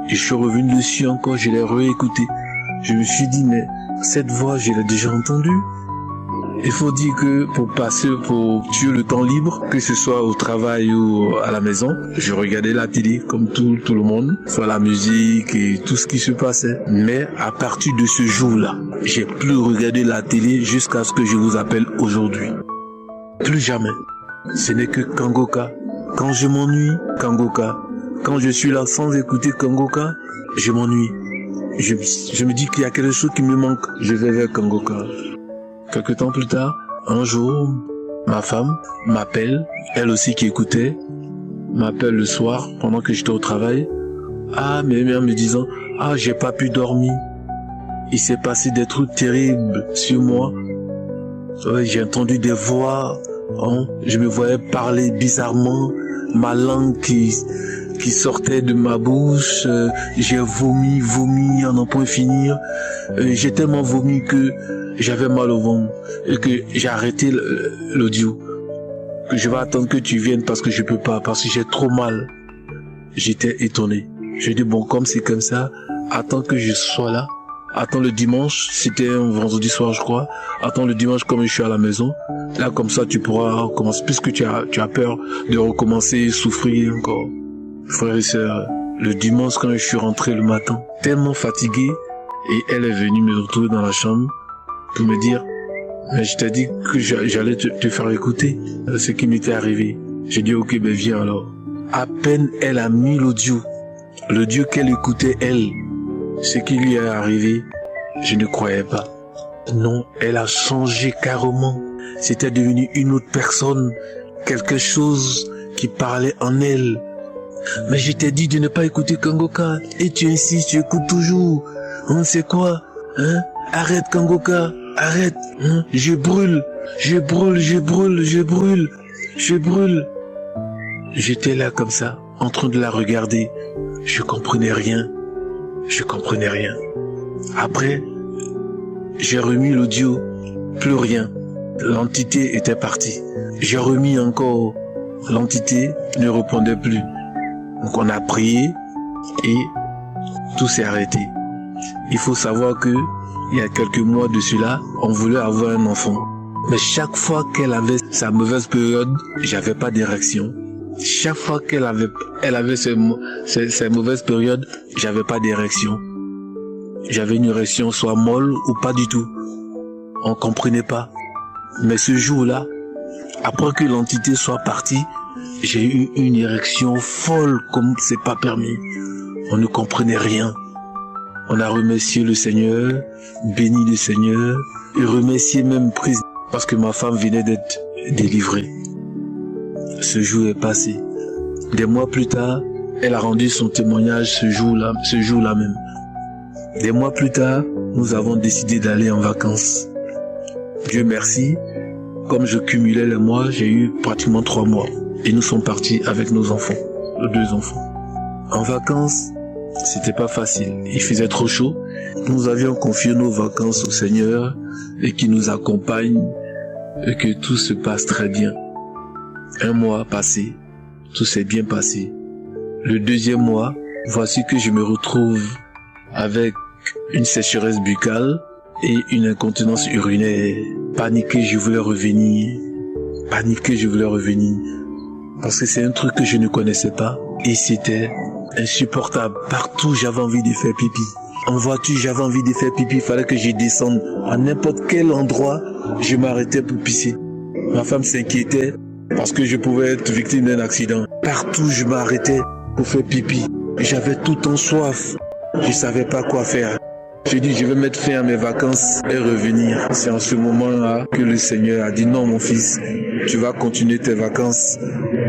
je suis revenu dessus encore, je l'ai réécouté. Je me suis dit, mais cette voix, je l'ai déjà entendue. Il faut dire que pour tuer le temps libre, que ce soit au travail ou à la maison, je regardais la télé comme tout le monde, soit la musique et tout ce qui se passait. Mais à partir de ce jour-là, j'ai plus regardé la télé jusqu'à ce que je vous appelle aujourd'hui. Plus jamais. Ce n'est que Kangoka. Quand je m'ennuie, Kangoka. Quand je suis là sans écouter Kangoka, je m'ennuie. Je me dis qu'il y a quelque chose qui me manque. Je vais vers Kangoka. Quelque temps plus tard, un jour, ma femme m'appelle, elle aussi qui écoutait, m'appelle le soir pendant que j'étais au travail. Mais en me disant, j'ai pas pu dormir. Il s'est passé des trucs terribles sur moi. J'ai entendu des voix, je me voyais parler bizarrement, ma langue qui sortait de ma bouche, j'ai vomi à n'en point finir. J'ai tellement vomi que j'avais mal au ventre et que j'ai arrêté l'audio. Je vais attendre que tu viennes parce que je peux pas, parce que j'ai trop mal. J'étais étonné. Je dis bon, comme c'est comme ça, attends que je sois là. Attends le dimanche, c'était un vendredi soir je crois. Attends le dimanche comme je suis à la maison. Là comme ça tu pourras recommencer, puisque tu as peur de recommencer, souffrir encore. Frères et sœurs, le dimanche quand je suis rentré le matin, tellement fatigué, et elle est venue me retrouver dans la chambre pour me dire, mais je t'ai dit que j'allais te faire écouter ce qui m'était arrivé. J'ai dit ok, viens alors. À peine elle a mis l'audio qu'elle écoutait elle, ce qui lui est arrivé, je ne croyais pas. Non, elle a changé carrément. C'était devenu une autre personne, quelque chose qui parlait en elle. Mais je t'ai dit de ne pas écouter Kangoka, et tu insistes, tu écoutes toujours. C'est quoi? Arrête Kangoka, arrête. Je brûle. J'étais là comme ça, en train de la regarder. Je comprenais rien. Après, j'ai remis l'audio, plus rien. L'entité était partie. J'ai remis encore, l'entité ne répondait plus. Donc on a prié et tout s'est arrêté. Il faut savoir que il y a quelques mois de cela, on voulait avoir un enfant. Mais chaque fois qu'elle avait sa mauvaise période, j'avais pas d'érection. Chaque fois qu'elle avait ses mauvaises périodes, j'avais pas d'érection. J'avais une érection soit molle ou pas du tout. On comprenait pas. Mais ce jour-là, après que l'entité soit partie, j'ai eu une érection folle comme c'est pas permis. On ne comprenait rien. On a remercié le Seigneur, béni le Seigneur, et remercié même prise parce que ma femme venait d'être délivrée. Ce jour est passé. Des mois plus tard, elle a rendu son témoignage ce jour-là même. Des mois plus tard, nous avons décidé d'aller en vacances. Dieu merci, comme je cumulais les mois, j'ai eu pratiquement 3 mois. Et nous sommes partis avec nos enfants, nos 2 enfants. En vacances, c'était pas facile. Il faisait trop chaud. Nous avions confié nos vacances au Seigneur et qu'il nous accompagne et que tout se passe très bien. 1 mois passé, tout s'est bien passé. Le 2e mois, voici que je me retrouve avec une sécheresse buccale et une incontinence urinaire. Paniqué, je voulais revenir. Parce que c'est un truc que je ne connaissais pas. Et c'était insupportable. Partout, j'avais envie de faire pipi. En voiture, j'avais envie de faire pipi. Il fallait que je descende. À n'importe quel endroit, je m'arrêtais pour pisser. Ma femme s'inquiétait parce que je pouvais être victime d'un accident. Partout, je m'arrêtais pour faire pipi. J'avais tout le temps soif. Je savais pas quoi faire. J'ai dit, je vais mettre fin à mes vacances et revenir. C'est en ce moment-là que le Seigneur a dit, non mon fils, tu vas continuer tes vacances.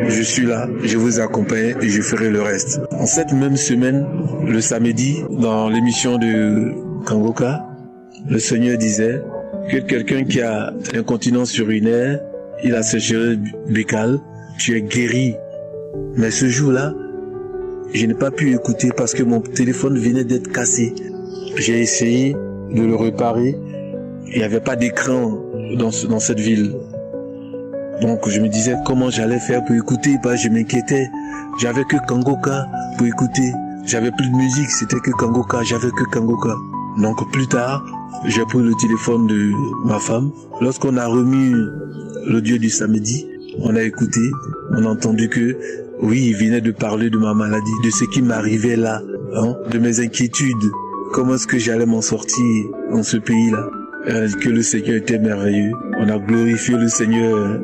Je suis là, je vous accompagne et je ferai le reste. En cette même semaine, le samedi, dans l'émission de Kangoka, le Seigneur disait que quelqu'un qui a incontinence urinaire, il a sécheresse buccale, tu es guéri. Mais ce jour-là, je n'ai pas pu écouter parce que mon téléphone venait d'être cassé. J'ai essayé de le réparer. Il n'y avait pas d'écran dans cette ville. Donc je me disais comment j'allais faire pour écouter. Je m'inquiétais. J'avais que Kangoka pour écouter. J'avais plus de musique, c'était que Kangoka. J'avais que Kangoka. Donc plus tard, j'ai pris le téléphone de ma femme. Lorsqu'on a remis l'audio du samedi, on a écouté, on a entendu que, oui, il venait de parler de ma maladie, de ce qui m'arrivait là, hein, de mes inquiétudes. Comment est-ce que j'allais m'en sortir dans ce pays-là? Que le Seigneur était merveilleux. On a glorifié le Seigneur,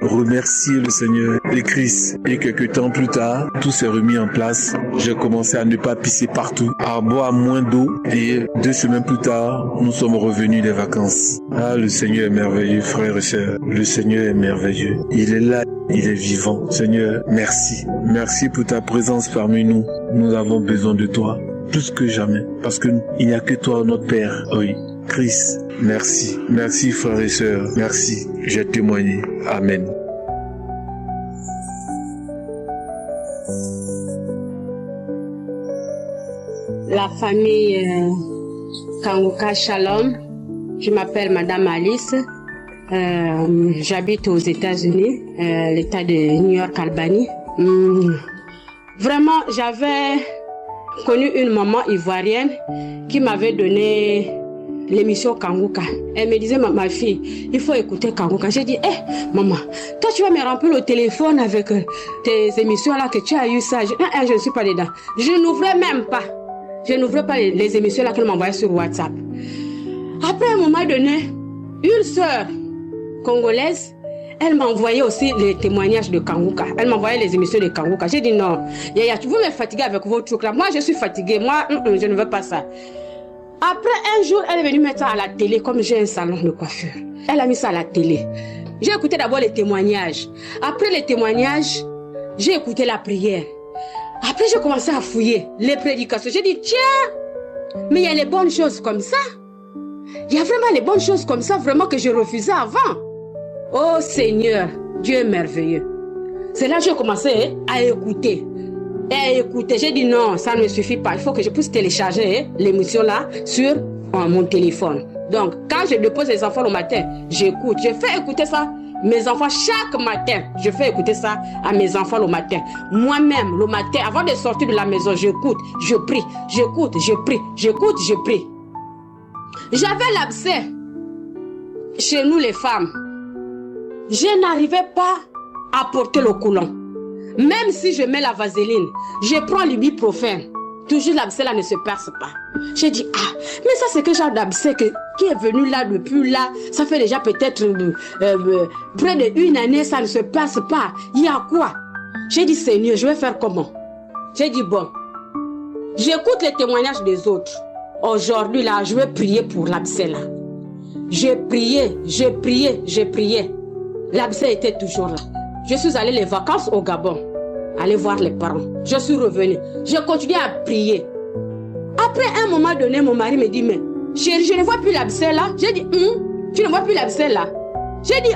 remercié le Seigneur et Christ. Et quelques temps plus tard, tout s'est remis en place. J'ai commencé à ne pas pisser partout, à boire moins d'eau. Et 2 semaines plus tard, nous sommes revenus des vacances. Ah, le Seigneur est merveilleux, frères et sœurs. Le Seigneur est merveilleux. Il est là, il est vivant. Seigneur, merci. Merci pour ta présence parmi nous. Nous avons besoin de toi. Plus que jamais, parce qu'il n'y a que toi, notre Père. Oui, Christ, merci. Merci, frères et sœurs. Merci. J'ai témoigné. Amen. La famille Kanguka Shalom. Je m'appelle Madame Alice. J'habite aux États-Unis, l'État de New York, Albany. Vraiment, j'avais connu une maman ivoirienne qui m'avait donné l'émission Kanguka. Elle me disait, ma fille, il faut écouter Kanguka. J'ai dit, maman, toi tu vas me remplir le téléphone avec tes émissions là que tu as eu ça. Je ne suis pas dedans. Je n'ouvrais même pas. Je n'ouvrais pas les émissions là qu'elle m'envoyait sur WhatsApp. Après, à un moment donné, une sœur congolaise, elle m'envoyait aussi les témoignages de Kanguka. Elle m'envoyait les émissions de Kanguka. J'ai dit non, Yaya, vous me fatiguez avec vos trucs là. Moi, je suis fatiguée. Moi, je ne veux pas ça. Après, un jour, elle est venue mettre ça à la télé, comme j'ai un salon de coiffure. Elle a mis ça à la télé. J'ai écouté d'abord les témoignages. Après les témoignages, j'ai écouté la prière. Après, j'ai commencé à fouiller les prédications. J'ai dit, tiens, mais il y a les bonnes choses comme ça. Il y a vraiment les bonnes choses comme ça, vraiment que je refusais avant. Oh Seigneur, Dieu est merveilleux. C'est là que j'ai commencé à écouter. J'ai dit non, ça ne me suffit pas. Il faut que je puisse télécharger l'émission là sur mon téléphone. Donc, quand je dépose les enfants le matin, j'écoute. Je fais écouter ça mes enfants chaque matin. Je fais écouter ça à mes enfants le matin. Moi-même, le matin, avant de sortir de la maison, j'écoute, je prie, j'écoute, je prie, j'écoute, je prie. J'avais l'abcès chez nous les femmes. Je n'arrivais pas à porter le coulon. Même si je mets la vaseline, je prends l'ibuprofène. Toujours l'abcès là ne se perce pas. J'ai dit, mais ça c'est quel genre d'abcès qui est venu là depuis là. Ça fait déjà peut-être près d'1 année, ça ne se perce pas. Il y a quoi? J'ai dit, Seigneur, je vais faire comment? J'ai dit, bon, j'écoute les témoignages des autres. Aujourd'hui là, je vais prier pour l'abcès là. J'ai prié. L'abcès était toujours là. Je suis allée les vacances au Gabon, aller voir les parents. Je suis revenue. J'ai continué à prier. Après un moment donné, mon mari me dit, mais chérie, je ne vois plus l'abcès là. J'ai dit, tu ne vois plus l'abcès là? J'ai dit,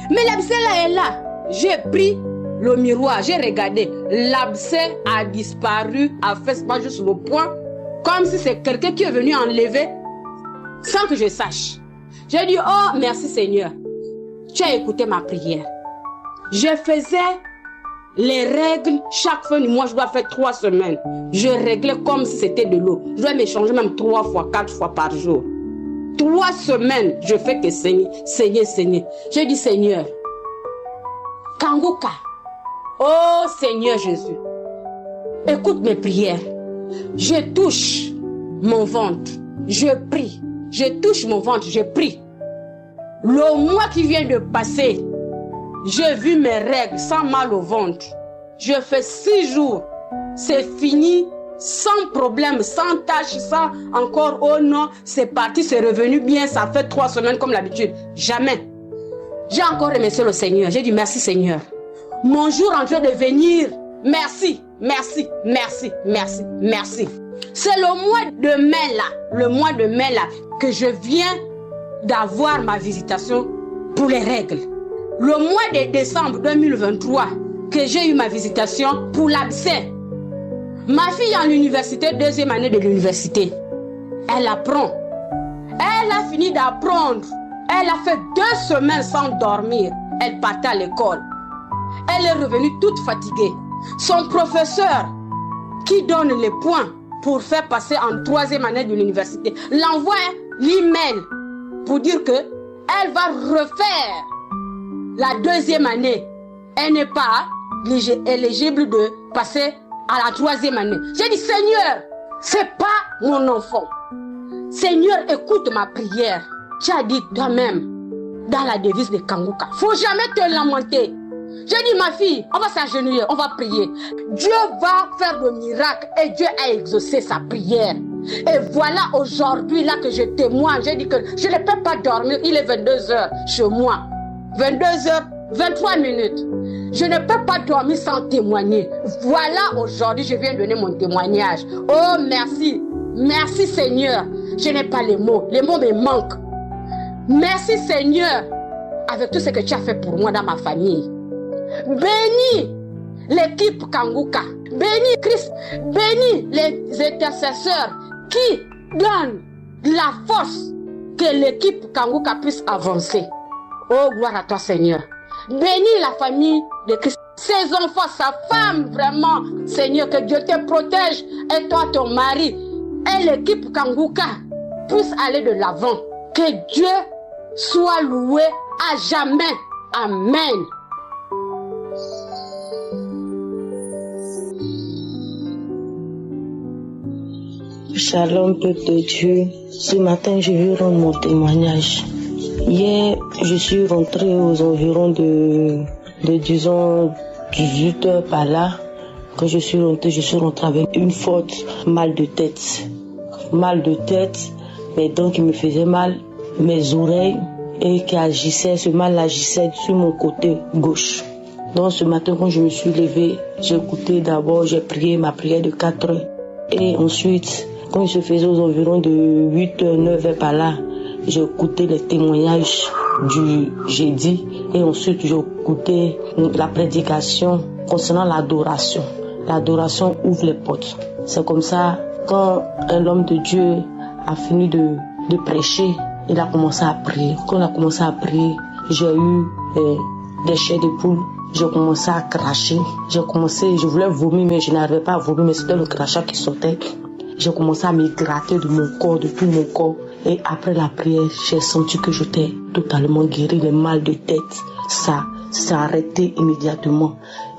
mais l'abcès là est là. J'ai pris le miroir, j'ai regardé. L'abcès a disparu, a fait pas juste le point, comme si c'est quelqu'un qui est venu enlever sans que je sache. J'ai dit, oh merci Seigneur. Tu as écouté ma prière. Je faisais les règles chaque fin du mois. Je dois faire 3 semaines. Je réglais comme si c'était de l'eau. Je dois m'échanger même 3 fois, 4 fois par jour. 3 semaines, je fais que saigner. Je dis Seigneur, Kanguka, oh Seigneur Jésus, écoute mes prières. Je touche mon ventre, je prie. Je touche mon ventre, je prie. Le mois qui vient de passer, j'ai vu mes règles sans mal au ventre. Je fais 6 jours. C'est fini, sans problème, sans tâche, sans encore, oh non, c'est parti, c'est revenu bien, ça fait 3 semaines comme l'habitude. Jamais. J'ai encore remercié le Seigneur. J'ai dit merci Seigneur. Mon jour en train de venir, merci. C'est le mois de mai là, que je viens d'avoir ma visitation pour les règles. Le mois de décembre 2023, que j'ai eu ma visitation pour l'abcès. Ma fille est en université, 2e année de l'université. Elle apprend. Elle a fini d'apprendre. Elle a fait 2 semaines sans dormir. Elle partait à l'école. Elle est revenue toute fatiguée. Son professeur, qui donne les points pour faire passer en 3e année de l'université. L'envoie l'email pour dire que elle va refaire la 2e année. Elle n'est pas éligible de passer à la 3e année. J'ai dit, Seigneur, c'est pas mon enfant. Seigneur, écoute ma prière. Tu as dit toi-même dans la devise de Kanguka, faut jamais te lamenter. J'ai dit, ma fille, on va s'agenouiller, on va prier. Dieu va faire le miracle et Dieu a exaucé sa prière. Et voilà aujourd'hui là que je témoigne. J'ai dit que je ne peux pas dormir. Il est 22h chez moi. 22h, 23 minutes. Je ne peux pas dormir sans témoigner. Voilà aujourd'hui, je viens donner mon témoignage. Oh, merci. Merci Seigneur. Je n'ai pas les mots. Les mots me manquent. Merci Seigneur. Avec tout ce que tu as fait pour moi dans ma famille. Bénis l'équipe Kanguka. Bénis Christ. Bénis les intercesseurs qui donnent la force que l'équipe Kanguka puisse avancer. Oh, gloire à toi Seigneur. Bénis la famille de Christ, ses enfants, sa femme, vraiment. Seigneur, que Dieu te protège. Et toi, ton mari, et l'équipe Kanguka puissent aller de l'avant. Que Dieu soit loué à jamais. Amen. Shalom, peuple de Dieu. Ce matin, je veux rendre mon témoignage. Hier, je suis rentrée aux environs de disons 18 heures par là. Quand je suis rentrée avec une forte mal de tête. Mal de tête, mes dents qui me faisaient mal, mes oreilles et qui agissaient, ce mal agissait sur mon côté gauche. Donc ce matin, quand je me suis levée, j'ai écouté d'abord, j'ai prié ma prière de 4 heures. Et ensuite, quand il se faisait aux environs de 8 heures, 9 heures par là, j'ai écouté les témoignages du jeudi et ensuite j'ai écouté la prédication concernant l'adoration. L'adoration ouvre les portes. C'est comme ça, quand un homme de Dieu a fini de prêcher, il a commencé à prier. Quand on a commencé à prier, j'ai eu des chairs de poule. J'ai commencé à cracher. Je voulais vomir, mais je n'arrivais pas à vomir, mais c'était le crachat qui sortait. J'ai commencé à me gratter de mon corps, de tout mon corps. Et après la prière, j'ai senti que j'étais totalement guéri. Les mal de tête, ça s'est arrêté immédiatement.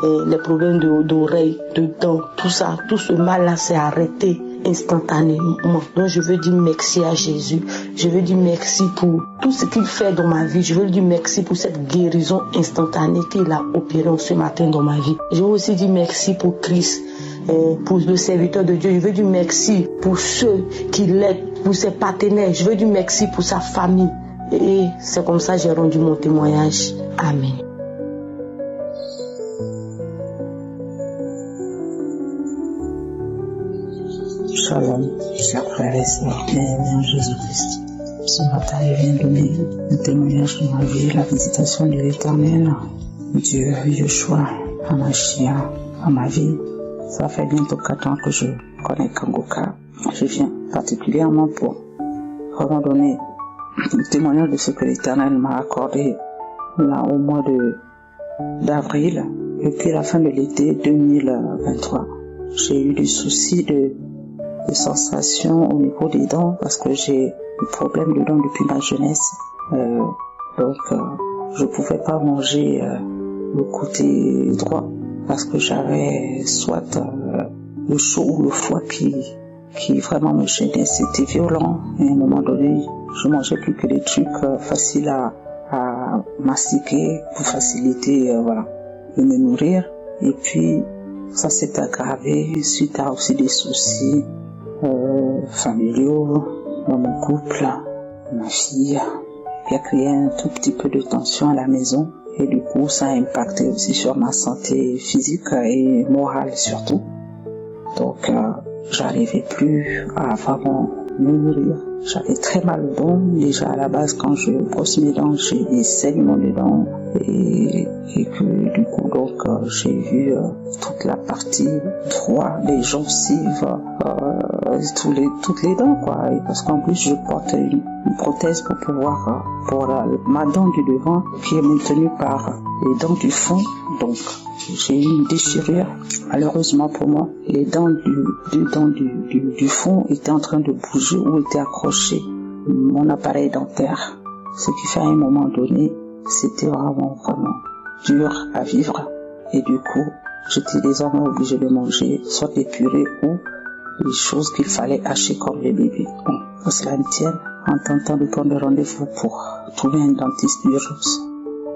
Et les problèmes d'oreilles, de dents, tout ça, tout ce mal-là s'est arrêté instantanément. Donc je veux dire merci à Jésus. Je veux dire merci pour tout ce qu'il fait dans ma vie. Je veux dire merci pour cette guérison instantanée qu'il a opérée ce matin dans ma vie. Je veux aussi dire merci pour Christ, pour le serviteur de Dieu. Je veux dire merci pour ceux qui l'aident, pour ses partenaires. Je veux dire merci pour sa famille. Et c'est comme ça que j'ai rendu mon témoignage. Amen. Shalom, chers frères et sœurs, bienvenue en Jésus-Christ. Ce matin, je viens donner un témoignage de ma vie, la visitation de l'Éternel, Dieu, Yeshua, Hamashia, à ma vie. Ça fait bientôt 4 ans que je connais Kanguka. Je viens particulièrement pour vraiment donner un témoignage de ce que l'Éternel m'a accordé là au mois d'avril, depuis la fin de l'été 2023. J'ai eu des soucis de sensations au niveau des dents parce que j'ai des problèmes de dents depuis ma jeunesse. Donc, je pouvais pas manger le côté droit parce que j'avais soit le chaud ou le froid qui vraiment me gênait. C'était violent. Et à un moment donné, je mangeais plus que des trucs faciles à mastiquer pour faciliter de me nourrir. Et puis, ça s'est aggravé suite à aussi des soucis familiaux dans mon couple, ma fille, qui a créé un tout petit peu de tension à la maison et du coup ça a impacté aussi sur ma santé physique et morale surtout. Donc j'arrivais plus à vraiment me nourrir. J'avais très mal aux dents. Déjà à la base, quand je brosse mes dents, j'ai des saignements de dents. Et que du coup, donc, j'ai vu toute la partie droite des gencives, toutes les dents, quoi. Et parce qu'en plus, je porte une prothèse pour pouvoir, ma dent du devant qui est maintenue par les dents du fond. Donc, j'ai eu une déchirure. Malheureusement pour moi, les dents du fond étaient en train de bouger ou étaient accrochées mon appareil dentaire. Ce qui fait à un moment donné, c'était vraiment dur à vivre. Et du coup, j'étais désormais obligée de manger soit des purées ou des choses qu'il fallait hacher comme les bébés. Bon, que cela ne tienne, en tentant de prendre rendez-vous pour trouver un dentiste d'urgence.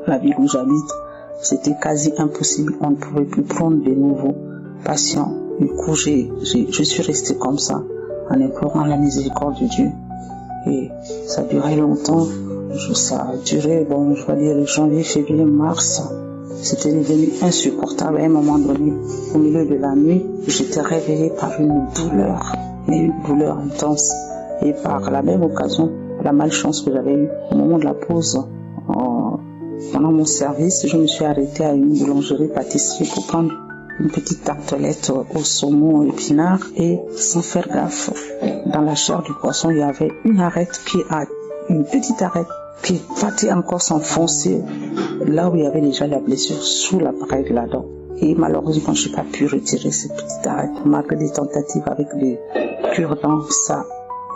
La ville où j'habite, c'était quasi impossible. On ne pouvait plus prendre de nouveaux patients. Du coup, je suis restée comme ça, en implorant la miséricorde de Dieu. Et ça a duré longtemps. Ça a duré, je vais dire, janvier, février, mars. C'était devenu insupportable. À un moment donné, au milieu de la nuit, j'étais réveillée par une douleur intense. Et par la même occasion, la malchance que j'avais eue au moment de la pause, pendant mon service, je me suis arrêtée à une boulangerie-pâtisserie pour prendre une petite tartelette au saumon épinard et sans faire gaffe. Dans la chair du poisson, il y avait une petite arête qui partait encore s'enfoncer là où il y avait déjà la blessure sous l'appareil de la dent. Et malheureusement, je n'ai pas pu retirer cette petite arête malgré des tentatives avec des cure-dents. Ça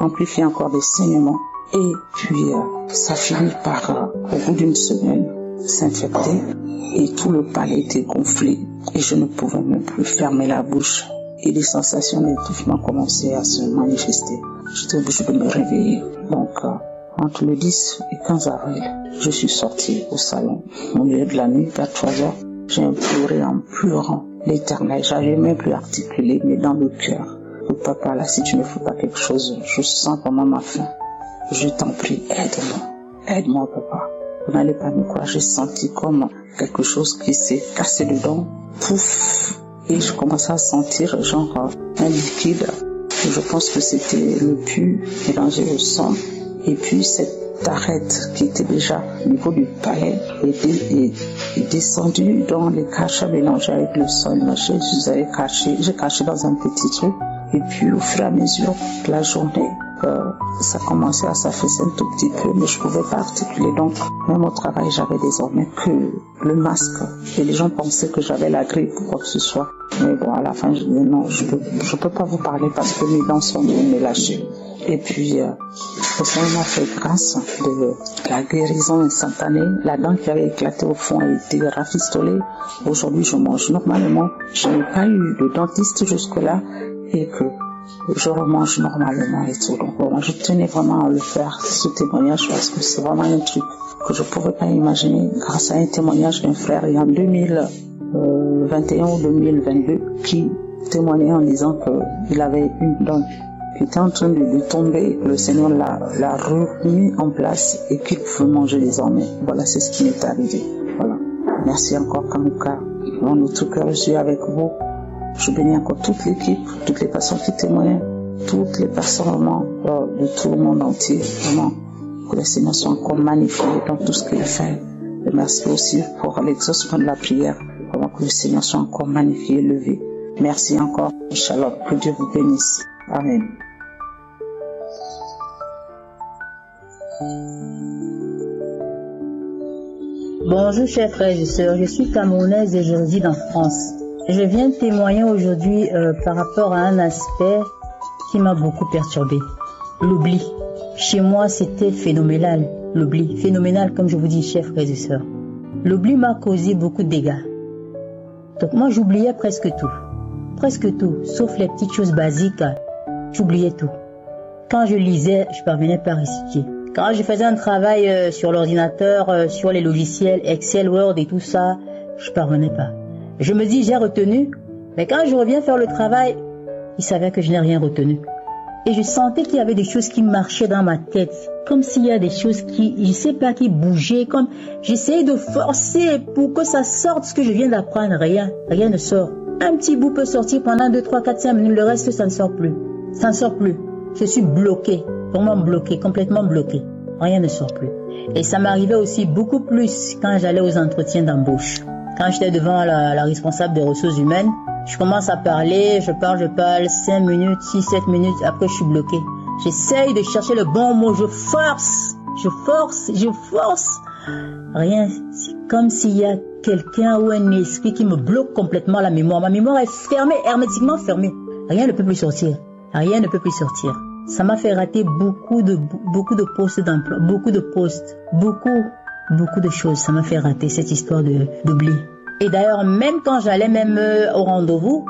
amplifie encore des saignements. Et puis, ça finit par, au bout d'une semaine, s'infecter. Et tout le palais était gonflé. Et je ne pouvais même plus fermer la bouche. Et les sensations d'étouffement commençaient à se manifester. J'étais obligée de me réveiller. Donc, entre le 10 et 15 avril, je suis sortie au salon. Au milieu de la nuit, vers 3 heures, j'ai imploré en pleurant l'Éternel. J'avais même plus articulé, mais dans le cœur. Oh, papa, là, si tu ne fais pas quelque chose, je sens vraiment ma faim. Je t'en prie, aide-moi. Aide-moi, papa. Vous n'allez pas me croire. J'ai senti comme quelque chose qui s'est cassé dedans. Pouf! Et je commençais à sentir genre un liquide. Je pense que c'était le pu mélangé au sang. Et puis cette arête qui était déjà au niveau du palais est descendue dans les crachats mélangés avec le sol. J'ai caché dans un petit truc. Et puis au fur et à mesure de la journée, ça commençait à s'affaisser un tout petit peu, mais je pouvais pas articuler. Donc même au travail, j'avais désormais que le masque. Et les gens pensaient que j'avais la grippe ou quoi que ce soit. Mais bon, à la fin, je disais non, je peux pas vous parler parce que mes dents sont me lâchées. Et puis, le Seigneur m'a fait grâce de la guérison instantanée. La dent qui avait éclaté au fond a été rafistolée. Aujourd'hui, je mange normalement. Je n'ai pas eu de dentiste jusque-là et que je remange normalement et tout. Donc, moi, je tenais vraiment à le faire, ce témoignage, parce que c'est vraiment un truc que je ne pouvais pas imaginer grâce à un témoignage d'un frère en 2021 ou 2022 qui témoignait en disant qu'il avait une dent qui était en train de tomber, le Seigneur l'a remis en place et qu'il pouvait manger désormais. Voilà, c'est ce qui m'est arrivé. Voilà. Merci encore, Kanguka. Dans notre cœur, je suis avec vous. Je bénis encore toute l'équipe, toutes les personnes qui témoignent, toutes les personnes vraiment, de tout le monde entier. Vraiment, que le Seigneur soit encore magnifié dans tout ce qu'il fait. Et merci aussi pour l'exaucement de la prière. Vraiment que le Seigneur soit encore magnifié, élevé. Merci encore. Shalom. Que Dieu vous bénisse. Amen. Bonjour chers frères et sœurs, je suis camerounaise et je réside en France. Je viens témoigner aujourd'hui par rapport à un aspect qui m'a beaucoup perturbée. L'oubli. Chez moi, c'était phénoménal, l'oubli. Phénoménal, comme je vous dis, chers frères et sœurs. L'oubli m'a causé beaucoup de dégâts. Donc moi, j'oubliais presque tout. Presque tout, sauf les petites choses basiques. J'oubliais tout. Quand je lisais, je parvenais pas à réciter. Quand je faisais un travail sur l'ordinateur, sur les logiciels Excel, Word et tout ça, je parvenais pas. Je me dis, j'ai retenu, mais quand je reviens faire le travail, il s'avère que je n'ai rien retenu. Et je sentais qu'il y avait des choses qui marchaient dans ma tête, comme s'il y a des choses qui, je sais pas, qui bougeaient, comme j'essayais de forcer pour que ça sorte ce que je viens d'apprendre. Rien ne sort. Un petit bout peut sortir pendant 2, 3, 4, 5 minutes, le reste, ça ne sort plus. Ça ne sort plus. Je suis bloquée, vraiment bloquée, complètement bloquée. Rien ne sort plus. Et ça m'arrivait aussi beaucoup plus quand j'allais aux entretiens d'embauche. Quand j'étais devant la responsable des ressources humaines, je commence à parler, je parle, 5 minutes, 6, 7 minutes, après je suis bloquée. J'essaye de chercher le bon mot, je force. Rien, c'est comme s'il y a quelqu'un ou un esprit qui me bloque complètement la mémoire. Ma mémoire est fermée, hermétiquement fermée. Rien ne peut plus sortir. Ça m'a fait rater beaucoup de postes d'emploi, beaucoup de choses. Ça m'a fait rater cette histoire d'oubli. Et d'ailleurs, même quand j'allais au rendez-vous,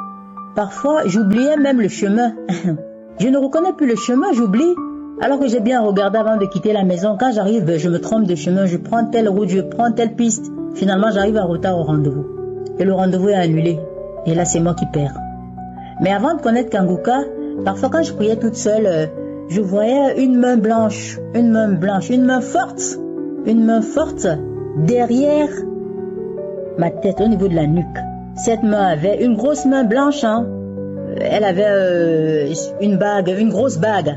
parfois j'oubliais même le chemin. Je ne reconnais plus le chemin, j'oublie. Alors que j'ai bien regardé avant de quitter la maison. Quand j'arrive, je me trompe de chemin, je prends telle route, je prends telle piste. Finalement, j'arrive en retard au rendez-vous. Et le rendez-vous est annulé. Et là, c'est moi qui perds. Mais avant de connaître Kanguka, parfois quand je priais toute seule, je voyais une main blanche, une main forte derrière ma tête, au niveau de la nuque. Cette main avait une grosse main blanche, hein. Elle avait une grosse bague,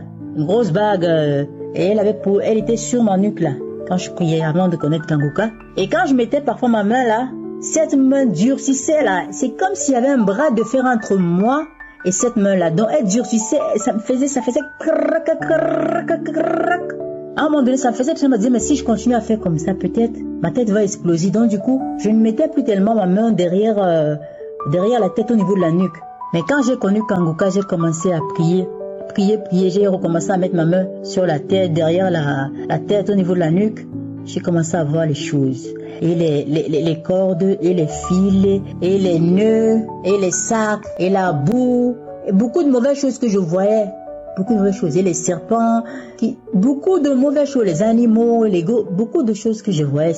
et elle était sur ma nuque là, quand je priais avant de connaître Kanguka. Et quand je mettais parfois ma main là, cette main durcissait là, c'est comme s'il y avait un bras de fer entre moi et cette main là, donc elle durcissait, ça faisait crac. À un moment donné, ça me faisait, je me disais, mais si je continue à faire comme ça, peut-être ma tête va exploser. Donc du coup, je ne mettais plus tellement ma main derrière la tête, au niveau de la nuque. Mais quand j'ai connu Kanguka, j'ai commencé à prier, j'ai recommencé à mettre ma main sur la tête, derrière la tête, au niveau de la nuque. J'ai commencé à voir les choses. Et les cordes, et les fils, et les nœuds, et les sacs, et la boue, et beaucoup de mauvaises choses que je voyais. Beaucoup de mauvaises choses. Et les serpents, beaucoup de mauvaises choses, les animaux, beaucoup de choses que je voyais.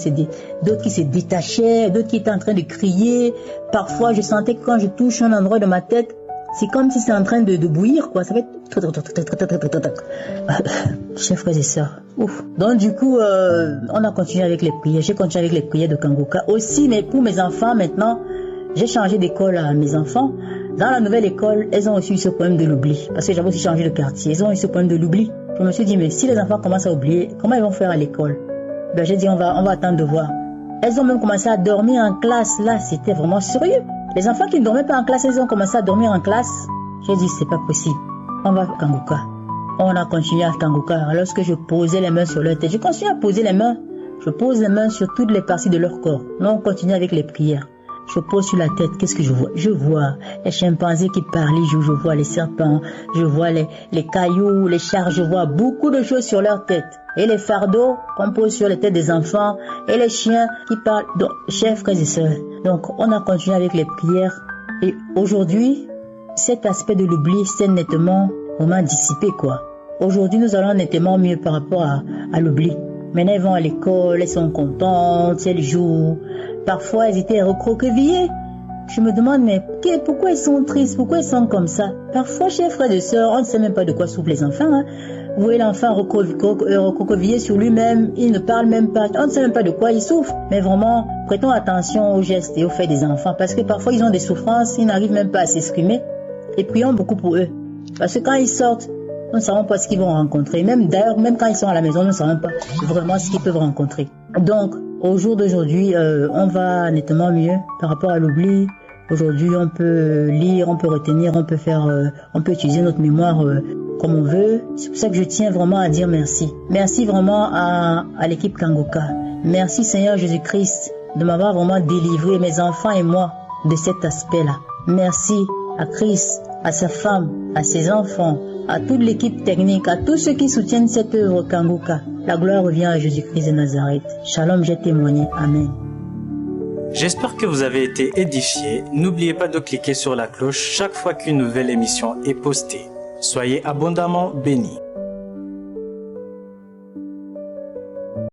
D'autres qui se détachaient, d'autres qui étaient en train de crier. Parfois, je sentais que quand je touche un endroit de ma tête, c'est comme si c'est en train de bouillir, quoi. Ça fait chers frères et sœurs. Ouf. Donc, du coup, on a continué avec les prières. J'ai continué avec les prières de Kanguka aussi, mais pour mes enfants, maintenant, j'ai changé d'école à mes enfants. Dans la nouvelle école, elles ont aussi eu ce problème de l'oubli. Parce que j'avais aussi changé de quartier. Elles ont eu ce problème de l'oubli. Je me suis dit, mais si les enfants commencent à oublier, comment ils vont faire à l'école? Ben, j'ai dit, on va attendre de voir. Elles ont même commencé à dormir en classe. Là, c'était vraiment sérieux. Les enfants qui ne dormaient pas en classe, elles ont commencé à dormir en classe. J'ai dit, c'est pas possible. On va à Kanguka. On a continué à Kanguka. Lorsque je posais les mains sur leur tête, je continue à poser les mains. Je pose les mains sur toutes les parties de leur corps. Là, on continue avec les prières. Je pose sur la tête, qu'est-ce que je vois? Je vois les chimpanzés qui parlent, je vois les serpents, je vois les cailloux, les chars, je vois beaucoup de choses sur leur tête. Et les fardeaux qu'on pose sur les têtes des enfants, et les chiens qui parlent. Donc, chers frères et sœurs, donc on a continué avec les prières. Et aujourd'hui, cet aspect de l'oubli s'est nettement vraiment dissipé, quoi. Aujourd'hui, nous allons nettement mieux par rapport à l'oubli. Maintenant, elles vont à l'école, elles sont contentes, elles jouent. Parfois, elles étaient recroquevillées. Je me demande, mais pourquoi elles sont tristes? Pourquoi elles sont comme ça? Parfois, chers frères et sœurs, on ne sait même pas de quoi souffrent les enfants. Hein. Vous voyez l'enfant recroquevillé sur lui-même, il ne parle même pas. On ne sait même pas de quoi il souffre. Mais vraiment, prêtons attention aux gestes et aux faits des enfants. Parce que parfois, ils ont des souffrances, ils n'arrivent même pas à s'exprimer. Et prions beaucoup pour eux. Parce que quand ils sortent, nous ne savons pas ce qu'ils vont rencontrer. Même quand ils sont à la maison, nous ne savons pas vraiment ce qu'ils peuvent rencontrer. Donc, au jour d'aujourd'hui, on va nettement mieux par rapport à l'oubli. Aujourd'hui, on peut lire, on peut retenir, on peut utiliser notre mémoire comme on veut. C'est pour ça que je tiens vraiment à dire merci. Merci vraiment à l'équipe Kanguka. Merci Seigneur Jésus-Christ de m'avoir vraiment délivré, mes enfants et moi, de cet aspect-là. Merci à Christ, à sa femme, à ses enfants, à toute l'équipe technique, à tous ceux qui soutiennent cette œuvre Kanguka. La gloire revient à Jésus-Christ de Nazareth. Shalom, j'ai témoigné. Amen. J'espère que vous avez été édifiés. N'oubliez pas de cliquer sur la cloche chaque fois qu'une nouvelle émission est postée. Soyez abondamment bénis.